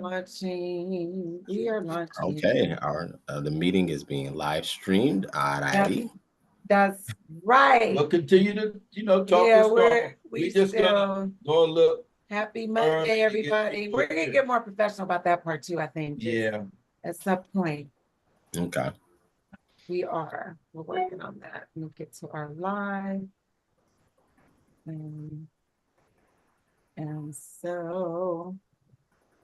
launching. We are launching. Okay, our the meeting is being live streamed. Alrighty. That's right. We'll continue to, talk Yeah, this we We just gonna go look. happy early Monday, to get everybody. people We're gonna here. get more professional about that part too, I think. Yeah. At some point, Okay. we're working on that. We'll get to our live. And so,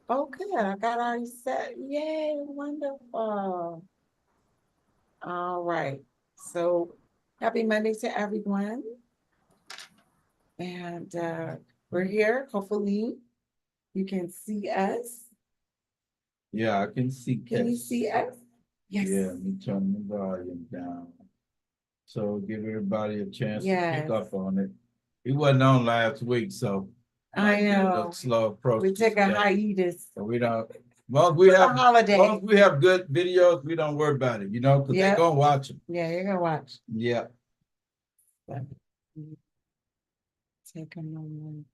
okay, I got already set. Yay, wonderful. All right. So happy Monday to everyone. And we're here. Hopefully you can see us. Yeah, I can see. Can you see us? Yes. Yeah, let me turn the volume down. So give everybody a chance to pick up on it. He wasn't on last week, so I know. Slow approach. We took a hiatus. So we don't. Well, we have holiday. Well, we have good videos. We don't worry about it, because they're gonna watch them. Yeah, you're gonna watch. Yeah. Take a moment.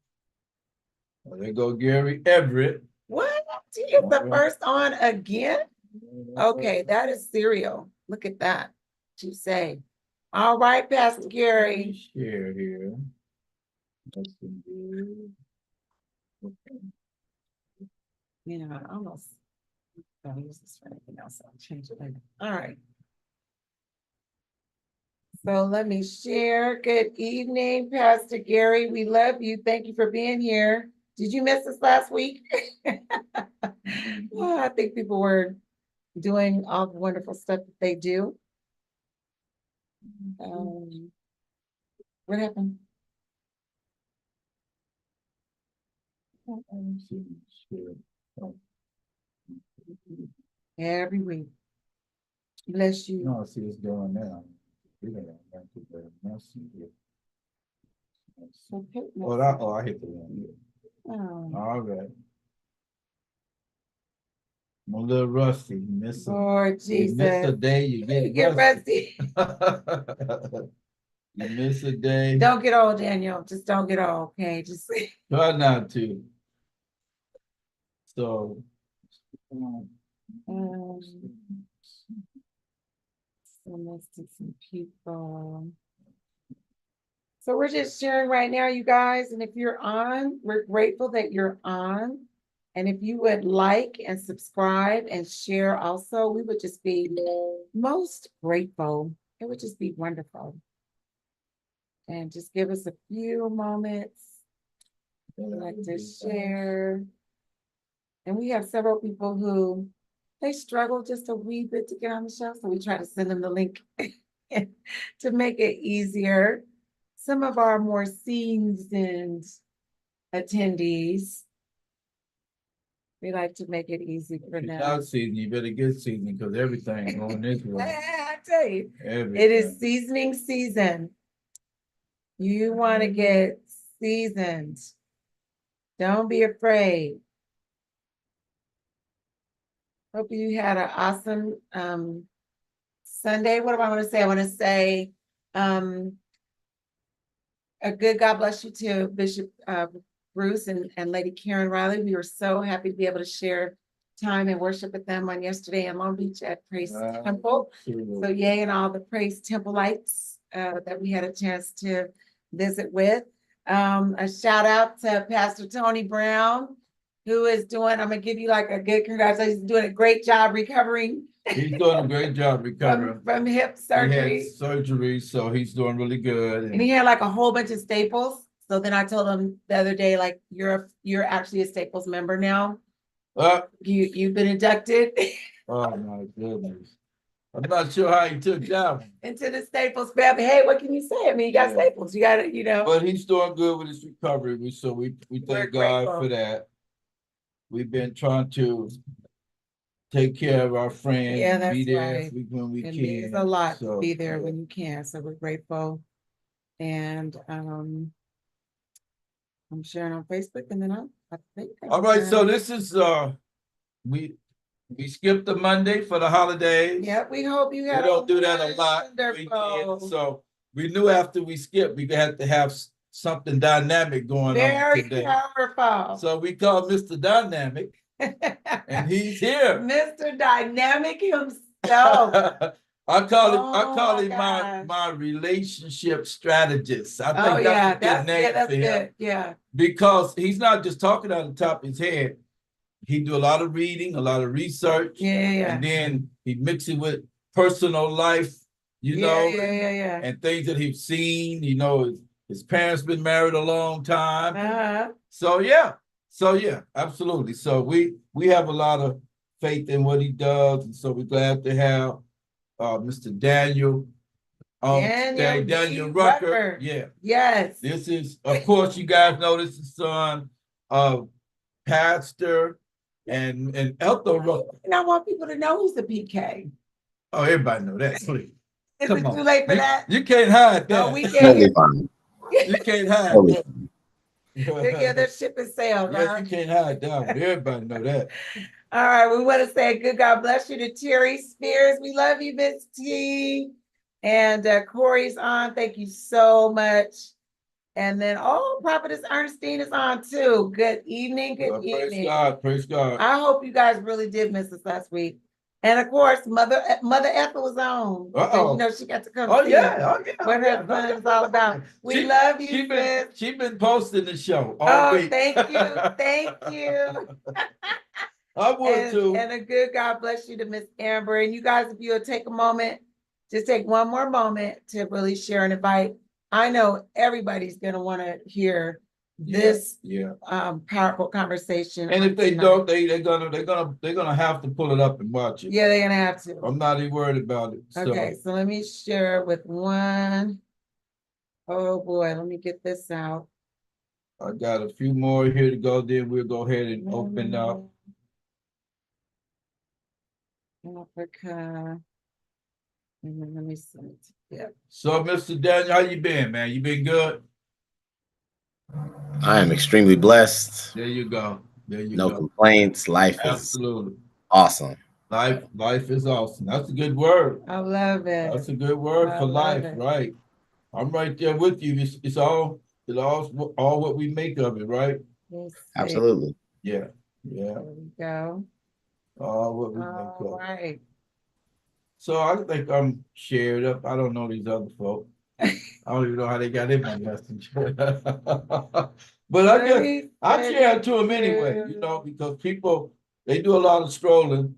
Well, there go Gary Everett. What? He is the first on again? Okay, that is serial. Look at that. What you say? All right, Pastor Gary. Share here. I almost don't use this for anything else. I'll change it later. All right. So let me share. Good evening, Pastor Gary. We love you. Thank you for being here. Did you miss us last week? Well, I think people were doing all the wonderful stuff that they do. What happened? Every week. Bless you. No, see what's going now. We don't have to very messy. I hit the one. Oh. All right. I'm a little rusty. Lord Jesus. You miss a day, you get rusty. You miss a day. Don't get old, Daniel. Just don't get old, okay? Just try not to. So let's do some people. So we're just sharing right now, you guys. And if you're on, we're grateful that you're on. And if you would like and subscribe and share also, we would just be most grateful. It would just be wonderful. And just give us a few moments. We'd like to share. And we have several people who they struggle just a wee bit to get on the show. So we try to send them the link to make it easier. Some of our more seasoned attendees, we like to make it easy for them. Now season, you better get seasoning because everything's going this way. I tell you, it is seasoning season. You want to get seasoned. Don't be afraid. Hope you had an awesome Sunday. What do I want to say? I want to say a good God bless you to Bishop Bruce and Lady Karen Riley. We were so happy to be able to share time and worship with them on yesterday in Long Beach at Praise Temple. So yay, and all the Praise Temple-ites that we had a chance to visit with. A shout out to Pastor Tony Brown, who is doing, I'm gonna give you like a good congratulations, he's doing a great job recovering. He's doing a great job recovering from hip surgery. He had surgery, so he's doing really good. And he had like a whole bunch of staples. So then I told him the other day, like, you're actually a Staples member now. You've been inducted. Oh my goodness. I'm not sure how he took that into the Staples family. Hey, what can you say? I mean, you got Staples. You got it, But he's doing good with his recovery. We thank God for that. We've been trying to take care of our friends. Yeah, that's be there right. when we can. It's a lot to be there when you can. So we're grateful. And I'm sharing on Facebook, and then I think. All right, so this is we skipped the Monday for the holidays. Yeah, we hope you had. We don't do that a lot. So we knew after we skipped, we had to have something dynamic going on today. Very powerful. So we called Mr. Dynamic. and he's here. Mr. Dynamic himself. I call him Oh my gosh. my relationship strategist. I Oh think yeah, that's a good name that's for him good. Yeah. because he's not just talking out the top of his head. He do a lot of reading, a lot of research, Yeah. and then he mix it with personal life, Yeah. and things that he's seen. His parents been married a long time. So yeah, absolutely. So we have a lot of faith in what he does, and so we're glad to have Mr. Daniel today, Daniel Rucker. Yeah. Yes. This is, of course, you guys know this is son of Pastor and Elto Rucker. And I want people to know he's a PK. Oh, everybody know that. Please. Is Come it on. too late for that? You can't hide that. No, we Totally can't. fine. You can't hide Totally that. fine. Yeah, their ship is sailed. Yes, Huh? you can't hide that one. Everybody know that. All right, we want to say good God bless you to Terry Spears. We love you, Miss T. And Corey's on. Thank you so much. And then, Prophetess Ernestine is on too. Good evening. Good evening. Praise God. Praise God. I hope you guys really did miss us last week. And of course, Mother Ethel was on. Uh-oh. You know, she got to come Oh see yeah. what her son is all about. We love you, sis. She been posting the show all week. Thank you. Thank you. I would too. And a good God bless you to Miss Amber. And you guys, if you'll take a moment, just take one more moment to really share and invite. I know everybody's gonna want to hear this powerful conversation. And if they don't, they're gonna have to pull it up and watch it. Yeah, they're gonna have to. I'm not even worried about it. Okay, so let me share with one. Oh boy, let me get this out. I got a few more here to go. Then we'll go ahead and open up. Africa. And then let me send it. Yeah. So, Mr. Daniel, how you been, man? You been good? I am extremely blessed. There you go. No complaints. Life is awesome. Life is awesome. That's a good word. I love it. That's a good word for life, right? I'm right there with you. It's all what we make of it, right? Absolutely. Yeah. There we go. All what we make of it. All right. So I think I'm shared up. I don't know these other folks. I don't even know how they got in my messenger. But I share it to them anyway, because people, they do a lot of scrolling.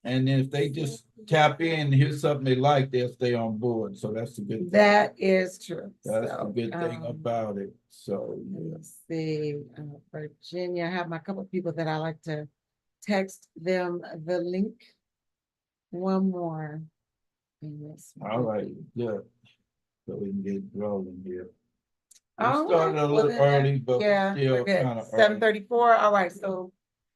And then if they just tap in and hear something they like, they'll stay on board. So that's the good thing. That is true. That's the good thing about it. So let's see. Virginia, I have my couple of people that I like to text them the link. One more. All right, good. So we can get rolling here. We All started a little early, but still kind of 7:34. All right, so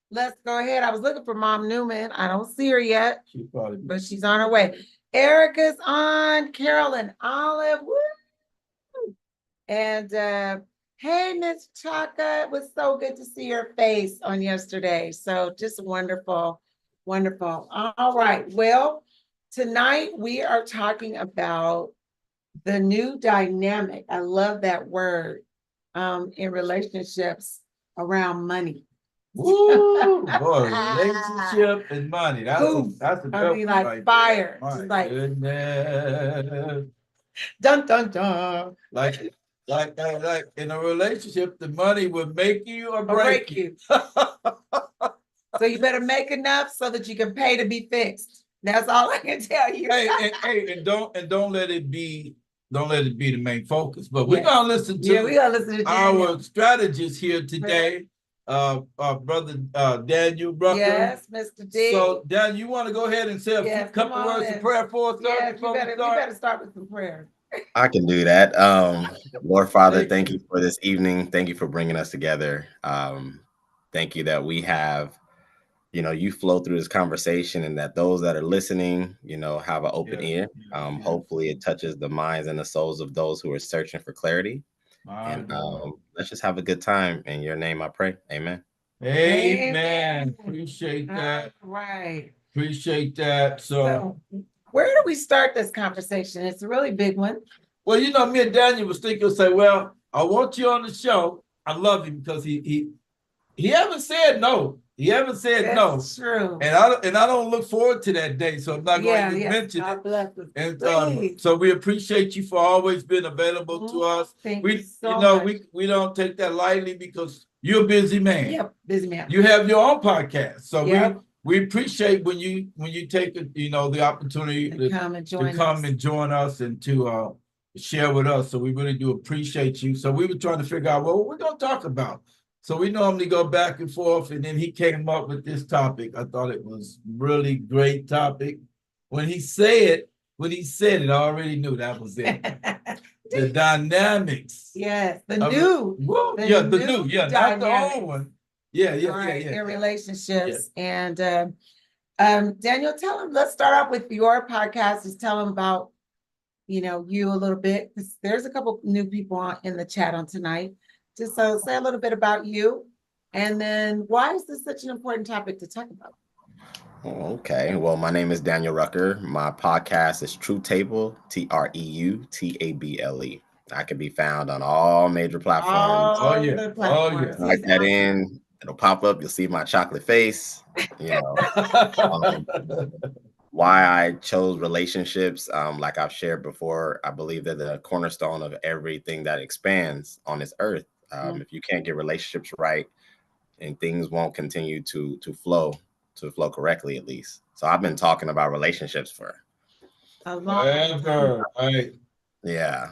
let's go ahead. I was looking for Mom Newman. I don't see her yet, but she's on her way. Erica's on. Carolyn Olive. Woo! And hey, Miss Chaka, it was so good to see your face on yesterday. So just wonderful, wonderful. All right, well, tonight we are talking about the new dynamic. I love that word in relationships around money. Woo, boy, relationship and money. That's a I mean, like fire. My just like goodness. Dun dun dun. Like in a relationship, the money will make you or break you. So you better make enough so that you can pay to be fixed. That's all I can tell you. And don't let it be the main focus. But we're gonna listen to our strategist here today, brother Daniel Rucker. Yes, Mr. D. So Daniel, you want to go ahead and say a couple words of prayer for us? Yes, you better start with some prayer. I can do that. Lord Father, thank you for this evening. Thank you for bringing us together. Thank you that we have, you flow through this conversation, and that those that are listening, have an open ear. Hopefully it touches the minds and the souls of those who are searching for clarity. And let's just have a good time. In your name I pray. Amen. Amen. Appreciate that. All right. Appreciate that. So where do we start this conversation? It's a really big one. Well, me and Daniel was thinking, say, well, I want you on the show. I love him because he haven't said no. You haven't said no. That's true. And I don't look forward to that day, so I'm not going to mention God it. bless us. And Please. so we appreciate you for always being available to us. Thank We, you so you know, much. we don't take that lightly because you're a busy man. Yep, busy man. You have your own podcast, so Yep. we appreciate when you take the opportunity To come and join us. and join us and to share with us. So we really do appreciate you. So we were trying to figure out what we're going to talk about. So we normally go back and forth, and then he came up with this topic. I thought it was really great topic. When he said it, I already knew that was it. The dynamics. Yes, the of- new. Whoa, the yeah, the new new, yeah, not the dynamics. old one. Yeah, In relationships. And Daniel, let's start off with your podcast. Just tell them about, you a little bit. There's a couple new people in the chat on tonight. Just so say a little bit about you, and then why is this such an important topic to talk about? Okay, well, my name is Daniel Rucker. My podcast is True Table, TREUTABLE. I can be found on all major platforms. Oh, yeah. The platforms. Oh, yeah. Type that in, it'll pop up. You'll see my chocolate face. Why I chose relationships, like I've shared before, I believe they're the cornerstone of everything that expands on this earth. If you can't get relationships right, and things won't continue to flow correctly, at least. So I've been talking about relationships for a long time. Right. Yeah.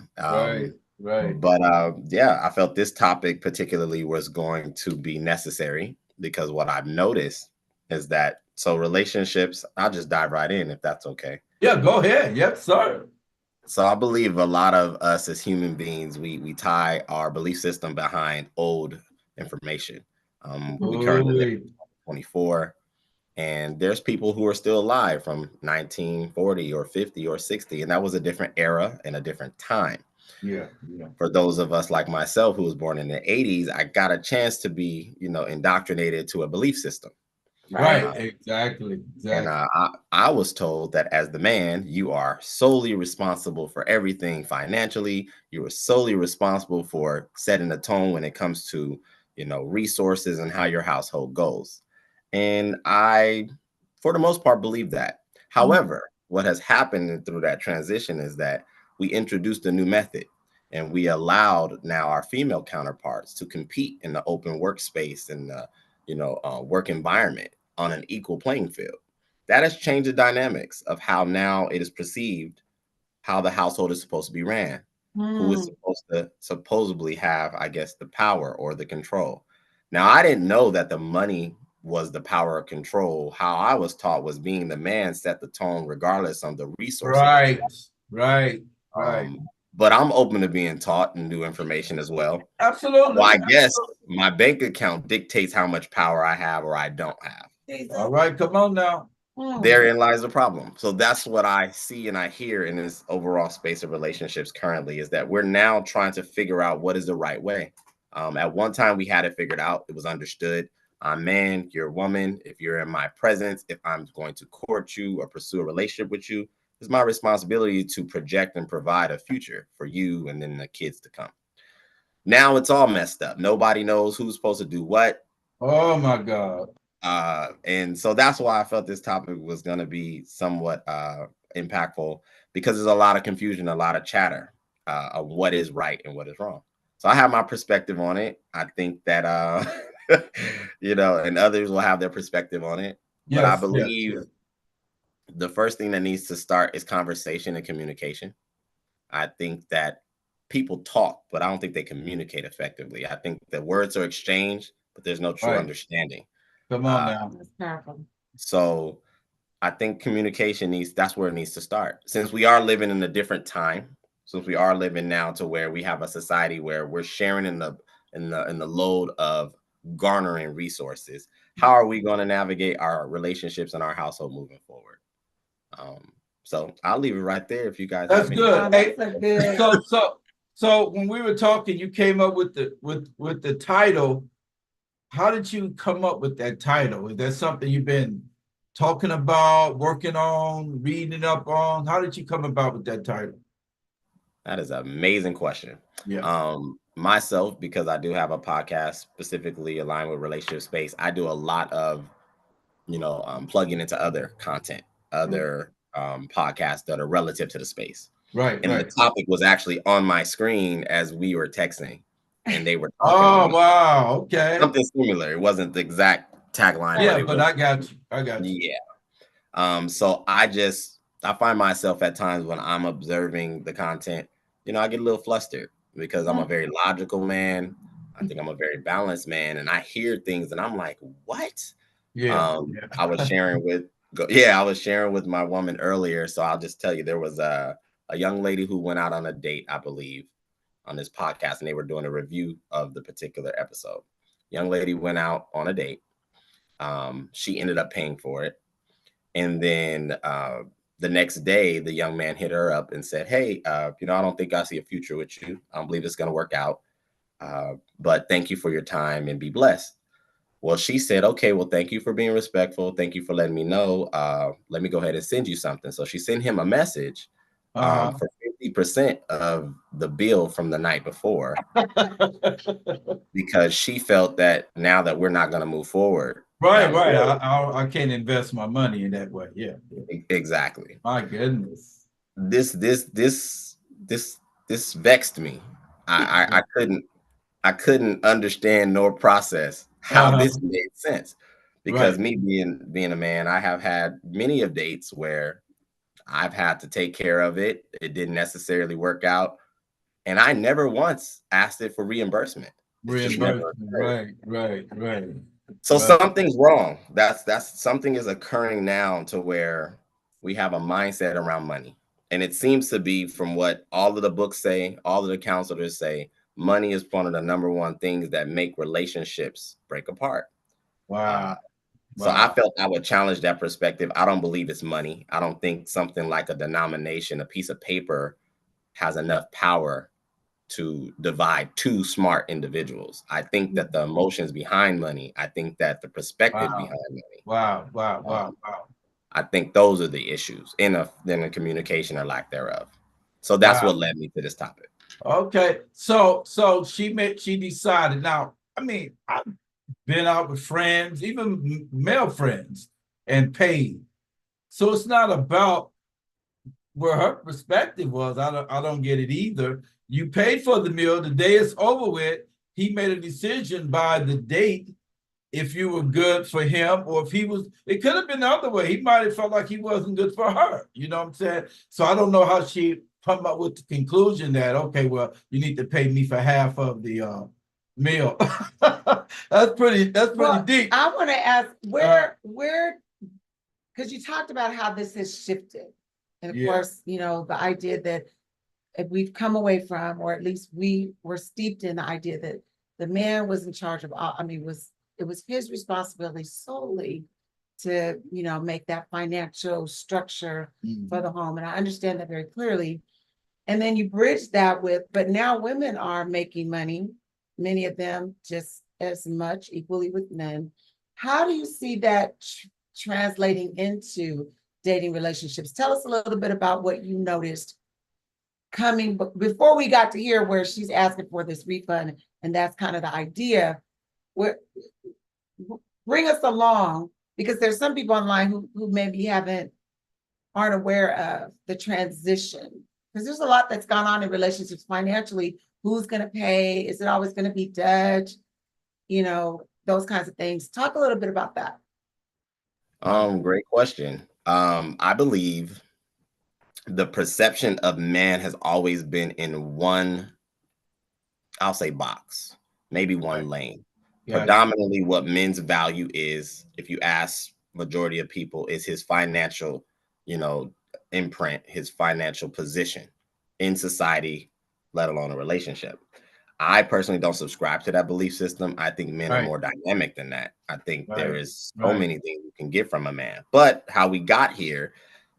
Right. But yeah, I felt this topic particularly was going to be necessary because what I've noticed is that relationships, I'll just dive right in if that's okay. Yeah, go ahead. Yes, sir. So I believe a lot of us as human beings, we tie our belief system behind old information. We currently live in 2024, and there's people who are still alive from 1940 or 50 or 60, and that was a different era and a different time. Yeah. For those of us like myself who was born in the 80s, I got a chance to be, indoctrinated to a belief system. Right. Exactly. And I was told that as the man, you are solely responsible for everything financially. You are solely responsible for setting the tone when it comes to, resources and how your household goes. And I, for the most part, believe that. However, what has happened through that transition is that we introduced a new method, and we allowed now our female counterparts to compete in the open workspace and the work environment on an equal playing field. That has changed the dynamics of how now it is perceived, how the household is supposed to be ran, who is supposed to supposedly have, I guess, the power or the control. Now, I didn't know that the money was the power of control. How I was taught was being the man set the tone regardless of the resources. Right. But I'm open to being taught new information as well. Absolutely. Well, I guess my bank account dictates how much power I have or I don't have. All right, come on now. Therein lies the problem. So that's what I see and I hear in this overall space of relationships currently, is that we're now trying to figure out what is the right way. At one time, we had it figured out. It was understood. I'm man, you're a woman. If you're in my presence, if I'm going to court you or pursue a relationship with you, it's my responsibility to project and provide a future for you and then the kids to come. Now it's all messed up. Nobody knows who's supposed to do what. Oh my God. And so that's why I felt this topic was going to be somewhat impactful, because there's a lot of confusion, a lot of chatter of what is right and what is wrong. So I have my perspective on it. I think that, and others will have their perspective on it. But I believe the first thing that needs to start is conversation and communication. I think that people talk, but I don't think they communicate effectively. I think that words are exchanged, but there's no true understanding. Come on now. That's powerful. So I think communication that's where it needs to start. Since we are living in a different time, since we are living now to where we have a society where we're sharing in the load of garnering resources, how are we going to navigate our relationships and our household moving forward? So I'll leave it right there if you guys That's have good. That's good. So when we were talking, you came up with the title. How did you come up with that title? Is that something you've been talking about, working on, reading up on? How did you come about with that title? That is an amazing question. Yeah. myself, because I do have a podcast specifically aligned with relationship space, I do a lot of, plugging into other content, other podcasts that are relative to the space. Right, And right. the topic was actually on my screen as we were texting, and they were talking Oh, about wow. Okay. something similar. It wasn't the exact tagline, Yeah, but but I got you. I got you. yeah. So I find myself at times when I'm observing the content, I get a little flustered because I'm a very logical man. I think I'm a very balanced man, and I hear things and I'm like, what? Yeah. I was sharing with my woman earlier. So I'll just tell you, there was a young lady who went out on a date, I believe, on this podcast, and they were doing a review of the particular episode. Young lady went out on a date. She ended up paying for it. And then the next day, the young man hit her up and said, hey, I don't think I see a future with you. I don't believe it's going to work out. But thank you for your time and be blessed. Well, she said, okay, well, thank you for being respectful. Thank you for letting me know. Let me go ahead and send you something. So she sent him a message for 50% of the bill from the night before because she felt that now that we're not going to move forward. Right, down the right. road. I can't invest my money in that way. Yeah. Exactly. My goodness. This vexed me. I couldn't understand nor process how this made sense. Because Right. me being a man, I have had many of dates where I've had to take care of it. It didn't necessarily work out. And I never once asked it for reimbursement. It just never occurred. Right. So something's wrong. That's something is occurring now to where we have a mindset around money. And it seems to be, from what all of the books say, all of the counselors say, money is one of the number one things that make relationships break apart. Wow. So I felt I would challenge that perspective. I don't believe it's money. I don't think something like a denomination, a piece of paper, has enough power to divide two smart individuals. I think that the emotions behind money, I think that the perspective behind money. Wow. I think those are the issues in a communication or lack thereof. So that's Wow. what led me to this topic. Okay. So she decided. Now, I mean, I've been out with friends, even male friends, and paid. So it's not about where her perspective was. I don't get it either. You paid for the meal, the day is over with. He made a decision by the date if you were good for him, or if he was, it could have been the other way. He might have felt like he wasn't good for her. You know what I'm saying? So I don't know how she come up with the conclusion that, okay, well, you need to pay me for half of the meal. That's pretty deep. I want to ask where, because you talked about how this has shifted. And of course, the idea that we've come away from, or at least we were steeped in the idea that the man was in charge of all, it was his responsibility solely to, make that financial structure for the home. And I understand that very clearly. And then you bridge that with, but now women are making money, many of them just as much equally with men. How do you see that translating into dating relationships? Tell us a little bit about what you noticed coming before we got to here, where she's asking for this refund, and that's kind of the idea. Bring us along, because there's some people online who maybe aren't aware of the transition, because there's a lot that's gone on in relationships financially. Who's going to pay? Is it always going to be Dutch? Those kinds of things. Talk a little bit about that. Great question. I believe the perception of man has always been in one, I'll say, box, maybe one lane. Predominantly what men's value is, if you ask majority of people, is his financial, imprint, his financial position in society, let alone a relationship. I personally don't subscribe to that belief system. I think men are more dynamic than that. I think there is so many things you can get from a man. But how we got here,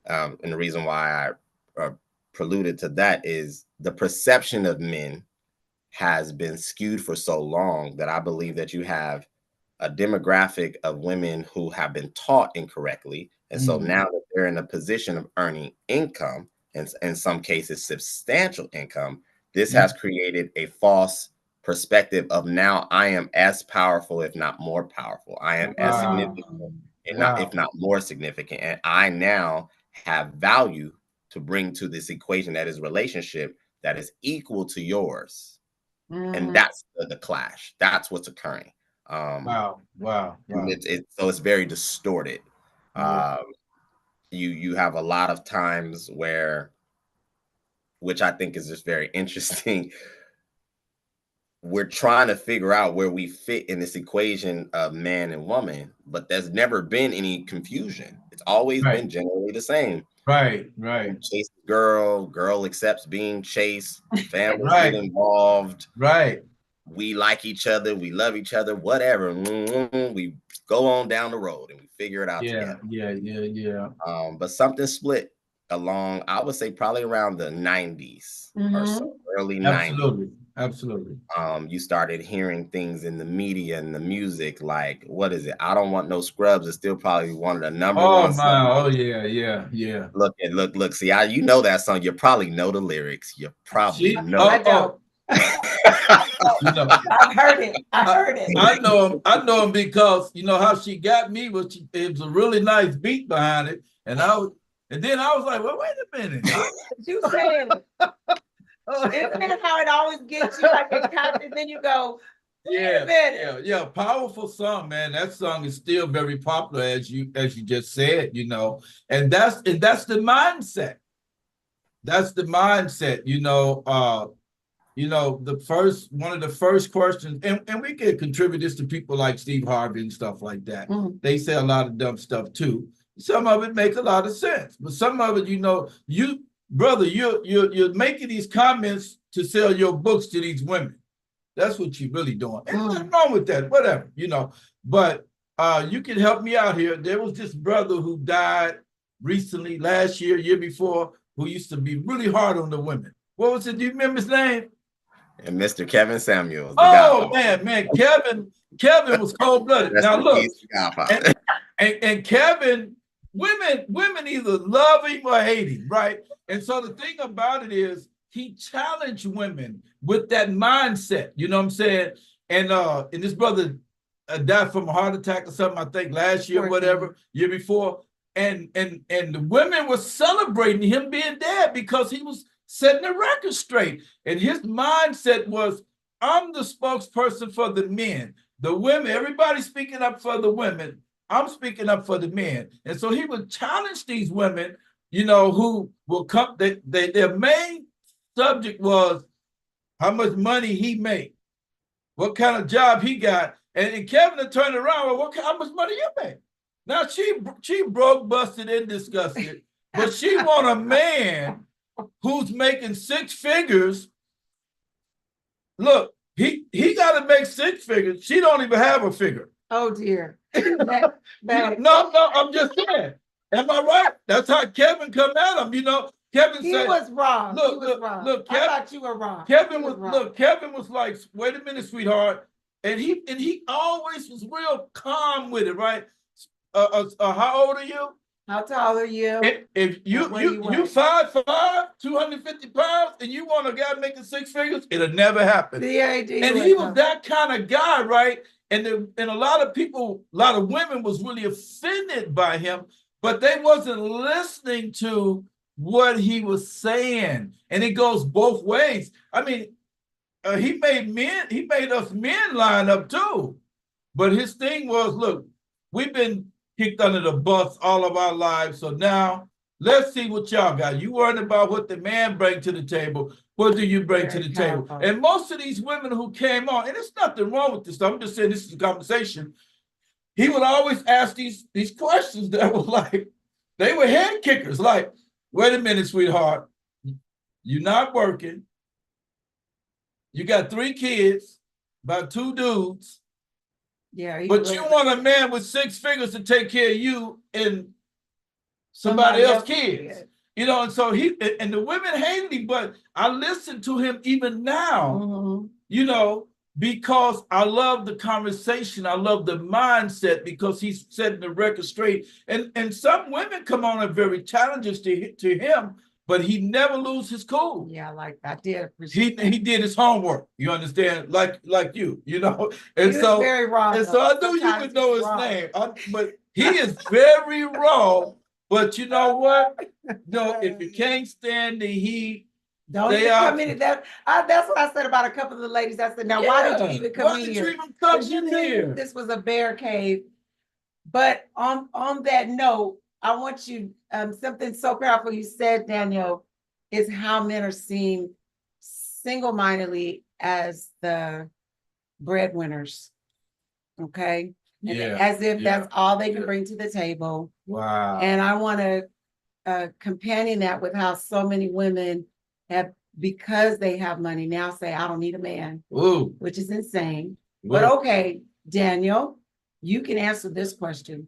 and the reason why I preluded to that, is the perception of men has been skewed for so long that I believe that you have a demographic of women who have been taught incorrectly. And so now that they're in a position of earning income, and in some cases substantial income, this has created a false perspective of now I am as powerful, if not more powerful. I am as significant, and not if not more significant. And I now have value to bring to this equation that is relationship that is equal to yours. And that's the clash. That's what's occurring. Wow. So it's very distorted. You have a lot of times where, which I think is just very interesting, we're trying to figure out where we fit in this equation of man and woman, but there's never been any confusion. It's always been generally the same. Right. Chase the girl accepts being chased, families get involved. Right. We like each other, we love each other, whatever. We go on down the road and we figure it out together. Yeah. But something split along, I would say probably around the 90s or so, early 90s. Absolutely. You started hearing things in the media and the music, like, what is it? I Don't Want No Scrubs is still probably one of the number one songs. Oh yeah. Look. See, you know that song. You probably know the lyrics. You probably know. I don't. I've heard it. I know him because you know how she got me was it was a really nice beat behind it, and then I was like, well, wait a minute. You saying isn't that how it always gets you? Like and then you go, yeah. Powerful song, man. That song is still very popular, as you just said, you know, and that's the mindset. That's the mindset, you know. One of the first questions, and we can contribute this to people like Steve Harvey and stuff like that. They say a lot of dumb stuff too. Some of it make a lot of sense, but some of it, you know, you're making these comments to sell your books to these women. That's what you're really doing. Ain't nothing wrong with that, whatever, you know. But you can help me out here. There was this brother who died recently, last year before, who used to be really hard on the women. What was it? Do you remember his name? And Mr. Kevin Samuels. Oh man, Kevin was cold-blooded. Now look, and Kevin, women either love him or hate him, right? And so the thing about it is, he challenged women with that mindset. You know what I'm saying? And this brother died from a heart attack or something, I think last year or whatever, year before. And the women were celebrating him being dead because he was setting the record straight. And his mindset was, I'm the spokesperson for the men. The women, everybody's speaking up for the women. I'm speaking up for the men. And so he would challenge these women, you know, who will come, their main subject was how much money he made, what kind of job he got. And Kevin would turn around, well, how much money you make? Now she broke, busted, and disgusted, but she want a man who's making six figures. Look, he got to make six figures. She don't even have a figure. Oh dear. No, I'm just saying. Am I right? That's how Kevin come at him. You know, Kevin said he was wrong. Look, Kevin, I thought you were wrong. Kevin was like, wait a minute, sweetheart. And he always was real calm with it, right? How old are you? How tall are you? If you 5'5", 250 pounds, and you want a guy making six figures, it'll never happen. And he was that kind of guy, right? And a lot of people, a lot of women was really offended by him, but they wasn't listening to what he was saying. And it goes both ways. I mean, he made us men line up too. But his thing was, look, we've been kicked under the bus all of our lives. So now let's see what y'all got. You worried about what the man bring to the table. What do you bring to the table? And most of these women who came on, and there's nothing wrong with this. I'm just saying this is a conversation. He would always ask these questions that were like, they were head kickers. Like, wait a minute, sweetheart. You're not working. You got 3 kids, about 2 dudes. Yeah, but you want a man with 6 figures to take care of you and somebody else's kids. You know, and so and the women hated him, but I listen to him even now, you know, because I love the conversation. I love the mindset because he's setting the record straight. And some women come on and very challenging to him, but he never lose his cool. Yeah, like I did appreciate He did his homework. You understand? Like you know. And He was so very wrong. and so I though. knew you Sometimes would know he's his wrong. name. But he is very wrong. But you know what? No, if you can't stand the heat, Don't stay even out. come in. That's what I said about a couple of the ladies. I said, now why did you even come Why in did here? you even come 'Cause you in knew here? this was a bear cave. But on that note, I want you something so powerful you said, Daniel, is how men are seen single-mindedly as the breadwinners. Okay. And Yeah. as if yeah. that's all they can bring to the table. Wow. And I want to companion that with how so many women have, because they have money now, say, I don't need a man, Ooh. which is insane. Ooh. But okay, Daniel, you can answer this question.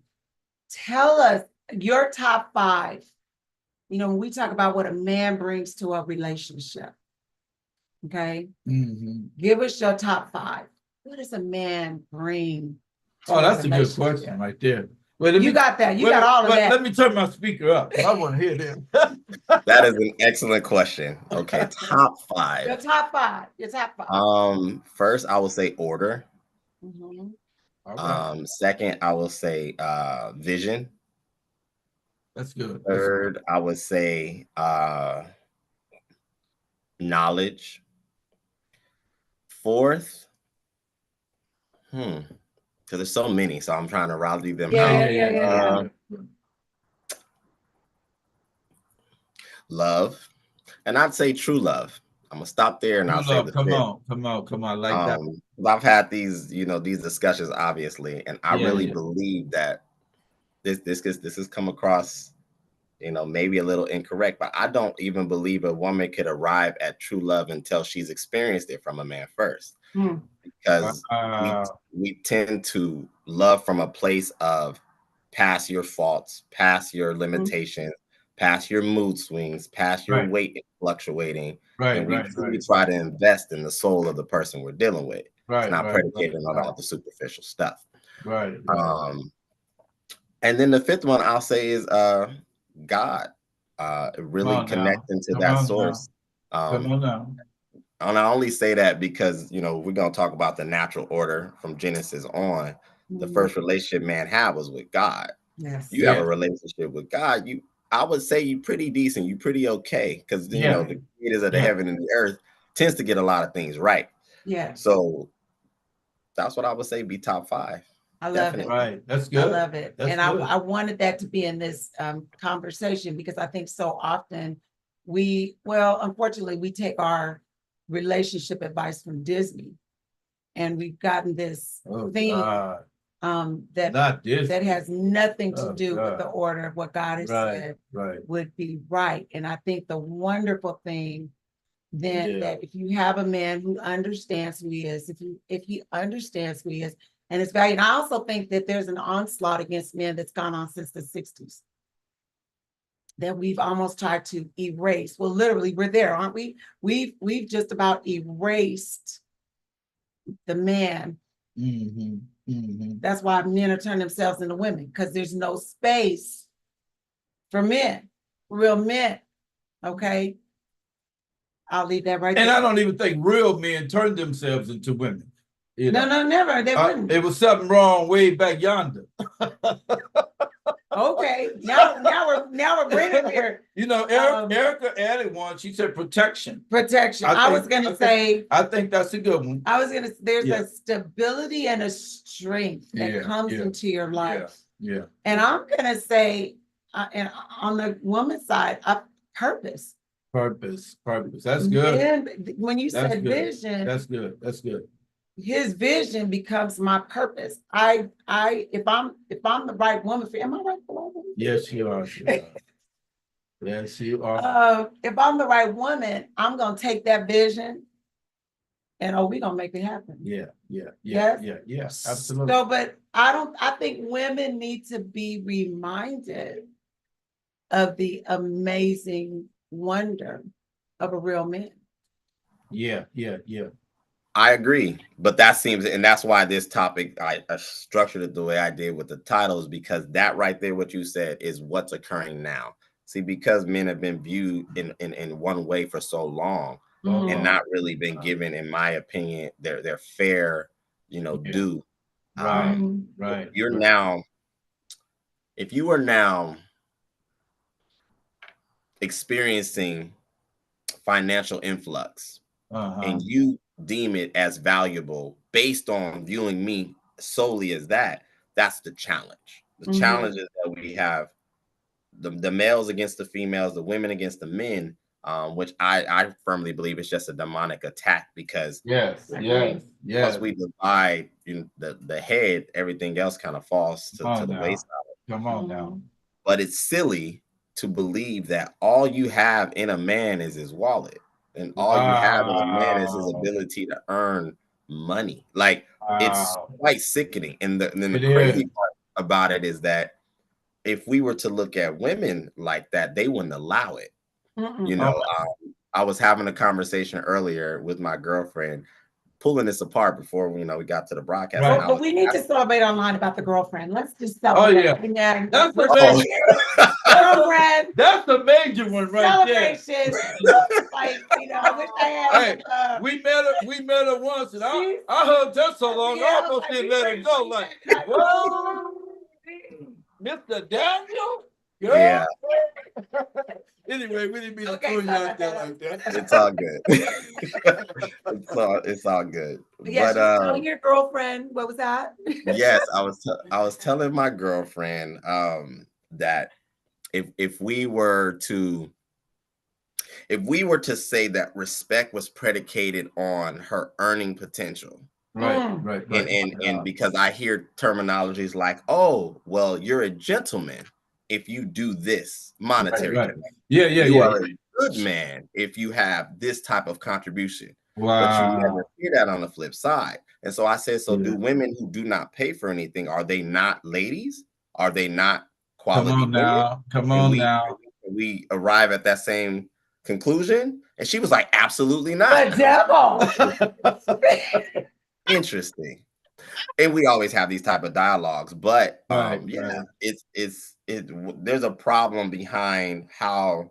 Tell us your top 5. You know, when we talk about what a man brings to a relationship, okay? Mhm. Give us your top 5. What does a man bring to Oh, that's a good relationship? question right there. Well, let You me- got that. You well, got all of but that. Let me turn my speaker up. I want to hear them. That is an excellent question. Okay, top Your 5. top 5. Your top 5. First I will say order. Mhm. All right. Second I will say vision. That's good. Third I would say knowledge. Fourth, because there's so many, so I'm trying to rally them out. Yeah. Love, and I'd say true love. I'm gonna stop there, and I'll say the Come fifth. on, like that. I've had these discussions, obviously, and I really Yeah. believe that this has come across, maybe a little incorrect, but I don't even believe a woman could arrive at true love until she's experienced it from a man first. Because we tend to love from a place of past your faults, past your limitations, past your mood swings, past your weight fluctuating. And we truly try to invest in the soul of the person we're dealing with. It's not predicated on all the superficial stuff. And then the fifth one I'll say is God. Really connecting to that source. Come on now. And I only say that because, we're going to talk about the natural order from Genesis on. The first relationship man had was with God. Yes. You have a relationship with God. I would say you pretty decent. You pretty okay. Because, the creators of the heaven and the earth tends to get a lot of things right. Yeah. So that's what I would say be top 5. I love it. Right. That's good. I love it. And I wanted that to be in this conversation because I think so often unfortunately, we take our relationship advice from Disney, and we've gotten this thing that has nothing to do with the order of what God has said would be right. And I think the wonderful thing then that if you have a man who understands who he is, if he understands who he is and his value, and I also think that there's an onslaught against men that's gone on since the 60s. That we've almost tried to erase. Well, literally, we're there, aren't we? We've just about erased the man. That's why men are turning themselves into women, because there's no space for men, real men. Okay. I'll leave that right there. And I don't even think real men turn themselves into women. No, never. They wouldn't. It was something wrong way back yonder. Okay, now we're bringing here. Erica added one. She said protection. Protection. I was gonna say. I think that's a good one. There's a stability and a strength that comes into your life. Yeah. And I'm gonna say, and on the woman's side, purpose. Purpose. That's good. And when you said vision, that's good. His vision becomes my purpose. If I'm the right woman for, am I right for that woman? Yes, you are. Yes, you are. If I'm the right woman, I'm gonna take that vision and we're gonna make it happen. Yeah. Yes? Absolutely. So, but I think women need to be reminded of the amazing wonder of a real man. Yeah. I agree, but that's why this topic, I structured it the way I did with the titles, because that right there, what you said, is what's occurring now. See, because men have been viewed in one way for so long Mhm. and not really been given, in my opinion, their fair, due. Right, Mhm. right. You're now, if you are now experiencing financial influx Uh-huh. and you deem it as valuable based on viewing me solely as that, that's the challenge. The Mhm. challenge is that we have the males against the females, the women against the men, which I firmly believe is just a demonic attack, because Yes, yes, yes. once we divide the head, everything else kind of falls to the wayside. Come on now. Mhm. But it's silly to believe that all you have in a man is his wallet, and all you have in a man is his Wow. ability to earn money. Like, it's Wow. quite sickening. And then the It crazy is. part about it is that if we were to look at women like that, they wouldn't allow it. Mm-mm. You know, I was having a conversation earlier with my girlfriend, pulling this apart before we got to the broadcast. Right. And I But was we need to celebrate online about the girlfriend. Let's just Oh, celebrate. yeah. Yeah. That's the Oh, major, Girlfriend that's the major one right there. celebration. Like, I wish I Hey, had. we met her once, and I She's- hugged her so long, Yeah, I I was almost like, didn't we let her were- go. we Like, were like, whoa, Mr. Daniel, girl. yeah, Anyway, we didn't mean to Okay, throw you sorry out there about like that. it's all good. it's all good. Yeah, But she was telling your girlfriend. What was that? yes, I was telling my girlfriend that if we were to say that respect was predicated on her earning potential, Right, Mm. right, and right. because I hear terminologies like, oh, well, you're a gentleman if you do this monetary Right. connection. Yeah, You are a good man if you have this type of contribution. But you never Wow. hear that on the flip side. And so I said, so do Yeah. women who do not pay for anything, are they not ladies? Are they not Come quality on women? now. Come And on we now. arrive at that same conclusion? And she was like, absolutely The not. devil. Interesting. And we always have these type of dialogues, but Right, yeah, right. there's a problem behind how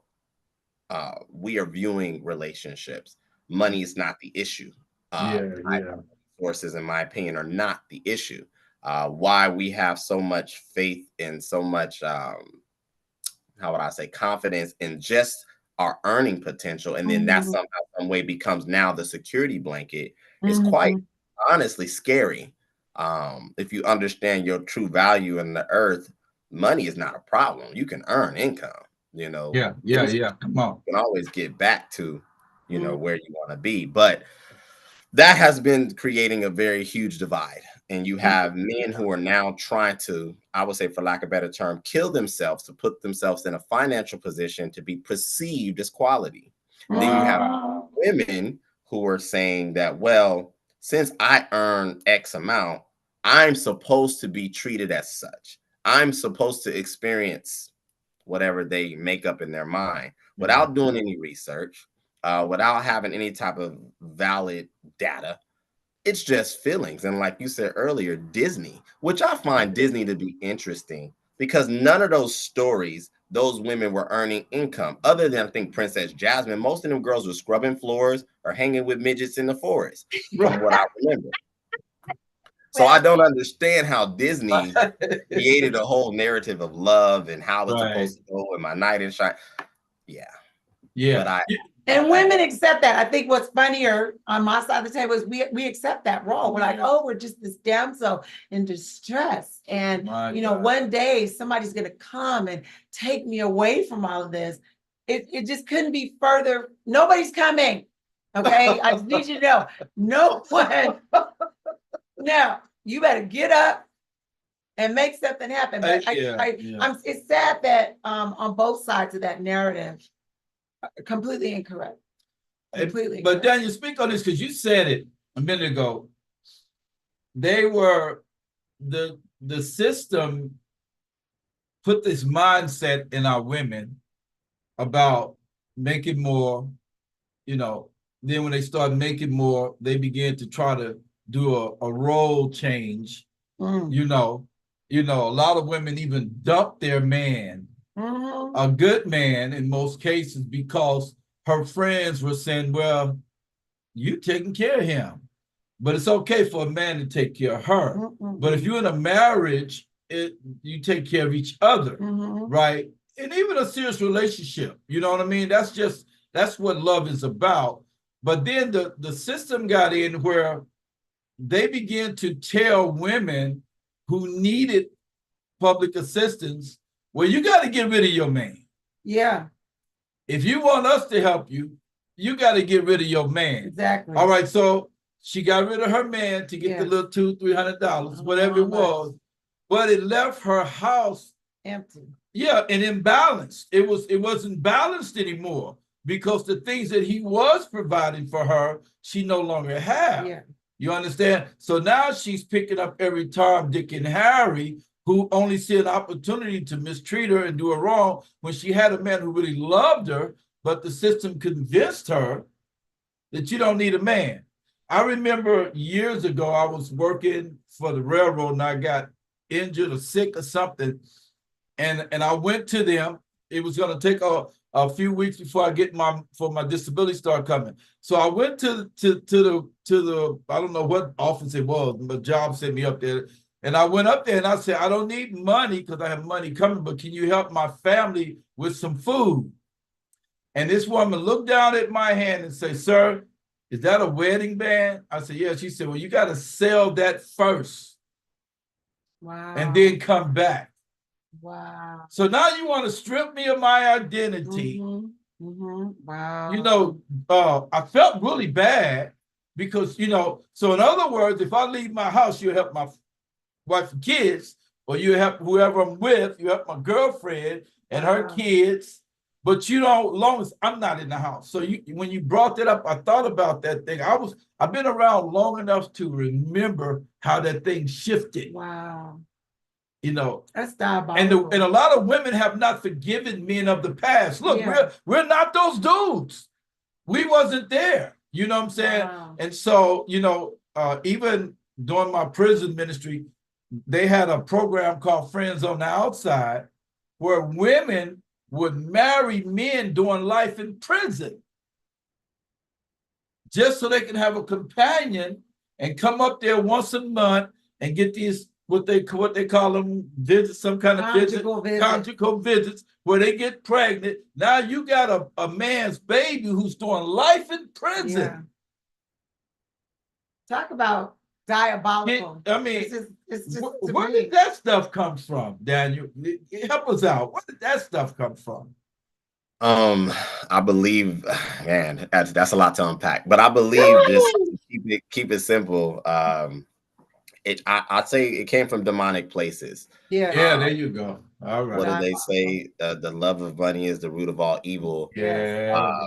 we are viewing relationships. Money is not the issue. Yeah. Resources, in my opinion, are not the issue. Why we have so much faith and so much, how would I say, confidence in just our earning potential, and then that Mhm. somehow, some way becomes now the security blanket, is quite Mhm. honestly scary. If you understand your true value in the earth, money is not a problem. You can earn income. Yeah. Come on. You can always get back to, Mhm. where you want to be. But that has been creating a very huge divide. And you have men who are now trying to, I would say, for lack of a better term, kill themselves to put themselves in a financial position to be perceived as quality. Then you have Wow. women who are saying that, well, since I earn X amount, I'm supposed to be treated as such. I'm supposed to experience whatever they make up in their mind without doing any research, without having any type of valid data. It's just feelings. And like you said earlier, Disney, which I find Disney to be interesting, because none of those stories, those women were earning income other than, I think, Princess Jasmine. Most of them girls were scrubbing floors or hanging with midgets in the forest, from what I remember. So I don't understand how Disney created a whole narrative of love and how it's supposed to go in my knight in shine. Yeah. Yeah. And women accept that. I think what's funnier on my side of the table is we accept that role. We're like, oh, we're just this damsel in distress. And one day somebody's gonna come and take me away from all of this. It just couldn't be further. Nobody's coming. Okay. I just need you to know. No one. Now you better get up and make something happen. But it's sad that on both sides of that narrative, completely incorrect. But Daniel, speak on this, because you said it a minute ago. They were the system put this mindset in our women about making more. Then when they start making more, they began to try to do a role change. A lot of women even dump their man a good man in most cases, because her friends were saying, well, you taking care of him. But it's okay for a man to take care of her. But if you're in a marriage, you take care of each other, right? And even a serious relationship, you know what I mean? That's what love is about. But then the system got in where they began to tell women who needed public assistance, well, you got to get rid of your man. Yeah. If you want us to help you, you got to get rid of your man. Exactly. All right, so she got rid of her man to get the little $200-300, whatever it was, but it left her house empty. Yeah, and imbalanced. It wasn't balanced anymore, because the things that he was providing for her, she no longer had. Yeah. You understand? So now she's picking up every Tom, Dick, and Harry who only see an opportunity to mistreat her and do her wrong, when she had a man who really loved her, but the system convinced her that you don't need a man. I remember years ago, I was working for the railroad and I got injured or sick or something. And I went to them. It was going to take a few weeks before I get my disability start coming. So I went to the I don't know what office it was, but job sent me up there. And I went up there and I said, I don't need money because I have money coming, but can you help my family with some food? And this woman looked down at my hand and said, sir, is that a wedding band? I said, yeah. She said, well, you got to sell that first. Wow. And then come back. Wow. So now you want to strip me of my identity. Wow. You know, I felt really bad because, you know, so in other words, if I leave my house, you help my wife and kids, or you help whoever I'm with, you help my girlfriend and her kids, but you don't, as long as I'm not in the house. So when you brought that up, I thought about that thing. I've been around long enough to remember how that thing shifted. Wow. You know, that's diabolical. And a lot of women have not forgiven men of the past. Look, we're not those dudes. We wasn't there. You know what I'm saying? Wow. And so, you know, even during my prison ministry, they had a program called Friends on the Outside, where women would marry men during life in prison, just so they can have a companion and come up there once a month and get these what they call them visits, some kind of conjugal visits, where they get pregnant. Now you got a man's baby who's doing life in prison. Yeah. Talk about diabolical. I mean, it's just where did that stuff come from, Daniel? Help us out. Where did that stuff come from? I believe, man, that's a lot to unpack. But I believe, just keep it simple. I'd say it came from demonic places. Yeah. There you go. All right. What do they say? The love of money is the root of all evil. Yeah.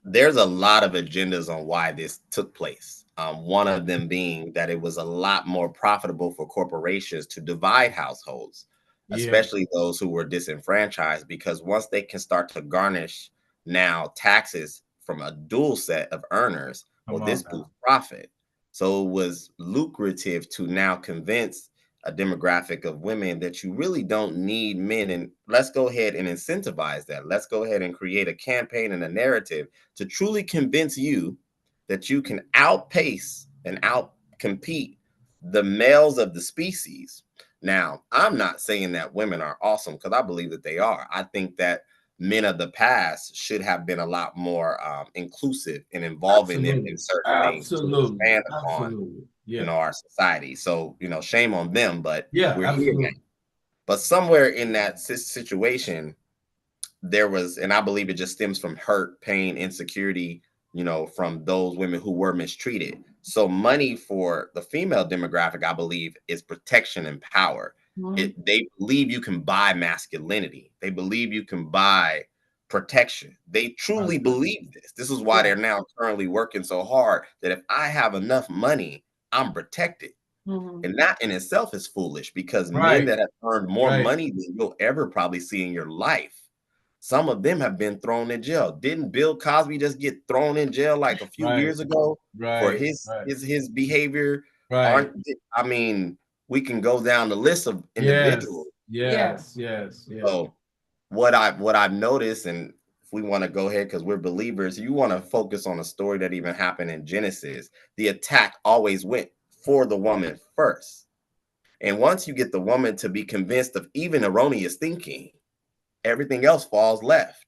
There's a lot of agendas on why this took place. One of them being that it was a lot more profitable for corporations to divide households, especially those who were disenfranchised, because once they can start to garnish now taxes from a dual set of earners, this boosts profit. So it was lucrative to now convince a demographic of women that you really don't need men. And let's go ahead and incentivize that. Let's go ahead and create a campaign and a narrative to truly convince you that you can outpace and outcompete the males of the species. Now, I'm not saying that women are awesome, because I believe that they are. I think that men of the past should have been a lot more inclusive and involving them in certain things to expand upon you know, our society. So, you know, shame on them, but we're here now. But somewhere in that situation, there was, and I believe it just stems from hurt, pain, insecurity, you know, from those women who were mistreated. So money for the female demographic, I believe, is protection and power. They believe you can buy masculinity. They believe you can buy protection. They truly believe this. This is why they're now currently working so hard, that if I have enough money, I'm protected. And that in itself is foolish, because men that have earned more money than you'll ever probably see in your life, some of them have been thrown in jail. Didn't Bill Cosby just get thrown in jail like a few years ago for his behavior? I mean, we can go down the list of individuals. Yes. So what I've noticed, and if we want to go ahead because we're believers, you want to focus on a story that even happened in Genesis. The attack always went for the woman first. And once you get the woman to be convinced of even erroneous thinking, everything else falls left.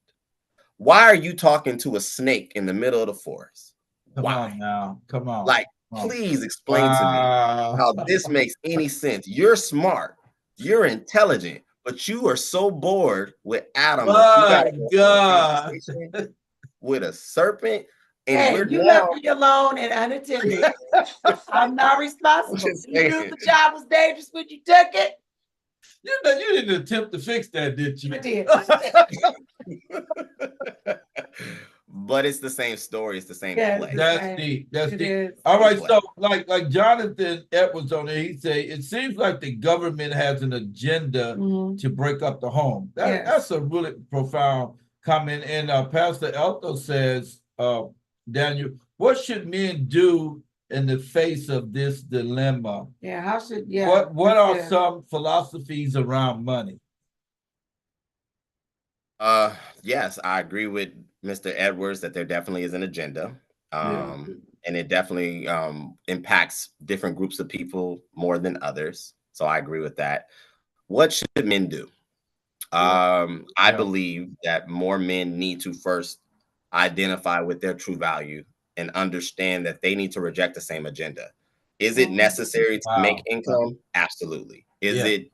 Why are you talking to a snake in the middle of the forest? Come Why? on now. Come on. Like, Come on. please explain to me Wow. how this makes any sense. You're smart, you're intelligent, but you are so bored with Adam that you got My God. with a serpent, and Hey, we're you now left me alone and unattended. I'm not responsible. Just You knew saying. the job was dangerous when you took it. You know, you didn't attempt to fix that, did you? You did. But it's the same story, it's the same Yeah, play. That's deep. That's It deep. is. All right, Play. so like Jonathan Edwards on there, he say it seems like the government has an agenda Mhm. to break up the home. Yes. That's a really profound comment. And Pastor Elto says, Daniel, what should men do in the face of this dilemma? Yeah, how should, yeah. What are yeah. some philosophies around money? Yes, I agree with Mr. Edwards that there definitely is an agenda. Yeah. And it definitely impacts different groups of people more than others. So I agree with that. What should men do? I believe that more men need to first identify with their true value and understand that they need to reject the same agenda. Is it necessary to make income? Absolutely. Is it,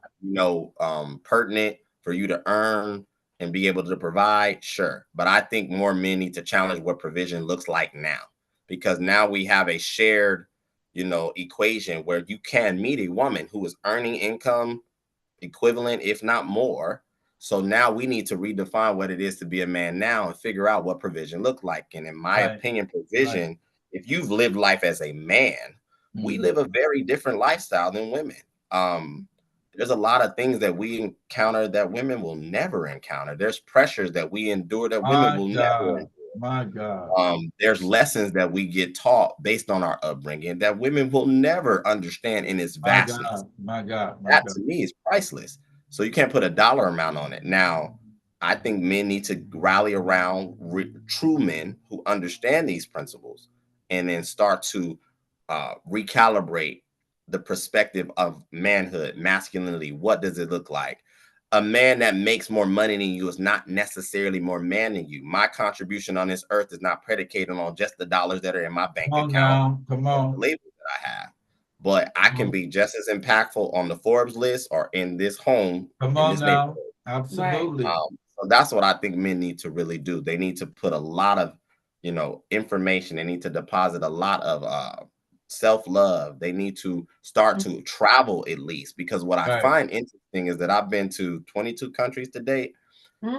pertinent for you to earn and be able to provide? Sure. But I think more men need to challenge what provision looks like now, because now we have a shared, equation where you can meet a woman who is earning income equivalent, if not more. So now we need to redefine what it is to be a man now and figure out what provision look like. And in my opinion, provision, if you've lived life as a man, we live a very different lifestyle than women. There's a lot of things that we encounter that women will never encounter. There's pressures that we endure that women will never endure. My God. There's lessons that we get taught based on our upbringing that women will never understand in its vastness. My God. That to me is priceless. So you can't put a dollar amount on it. Now, I think men need to rally around true men who understand these principles and then start to recalibrate the perspective of manhood, masculinity. What does it look like? A man that makes more money than you is not necessarily more man than you. My contribution on this earth is not predicated on just the dollars that are in my bank account. Come on. The labels that I have. But I can be just as impactful on the Forbes list or in this home. Come on now. Absolutely. So that's what I think men need to really do. They need to put a lot of, information. They need to deposit a lot of self-love. They need to start to travel at least, because what I find interesting is that I've been to 22 countries to date.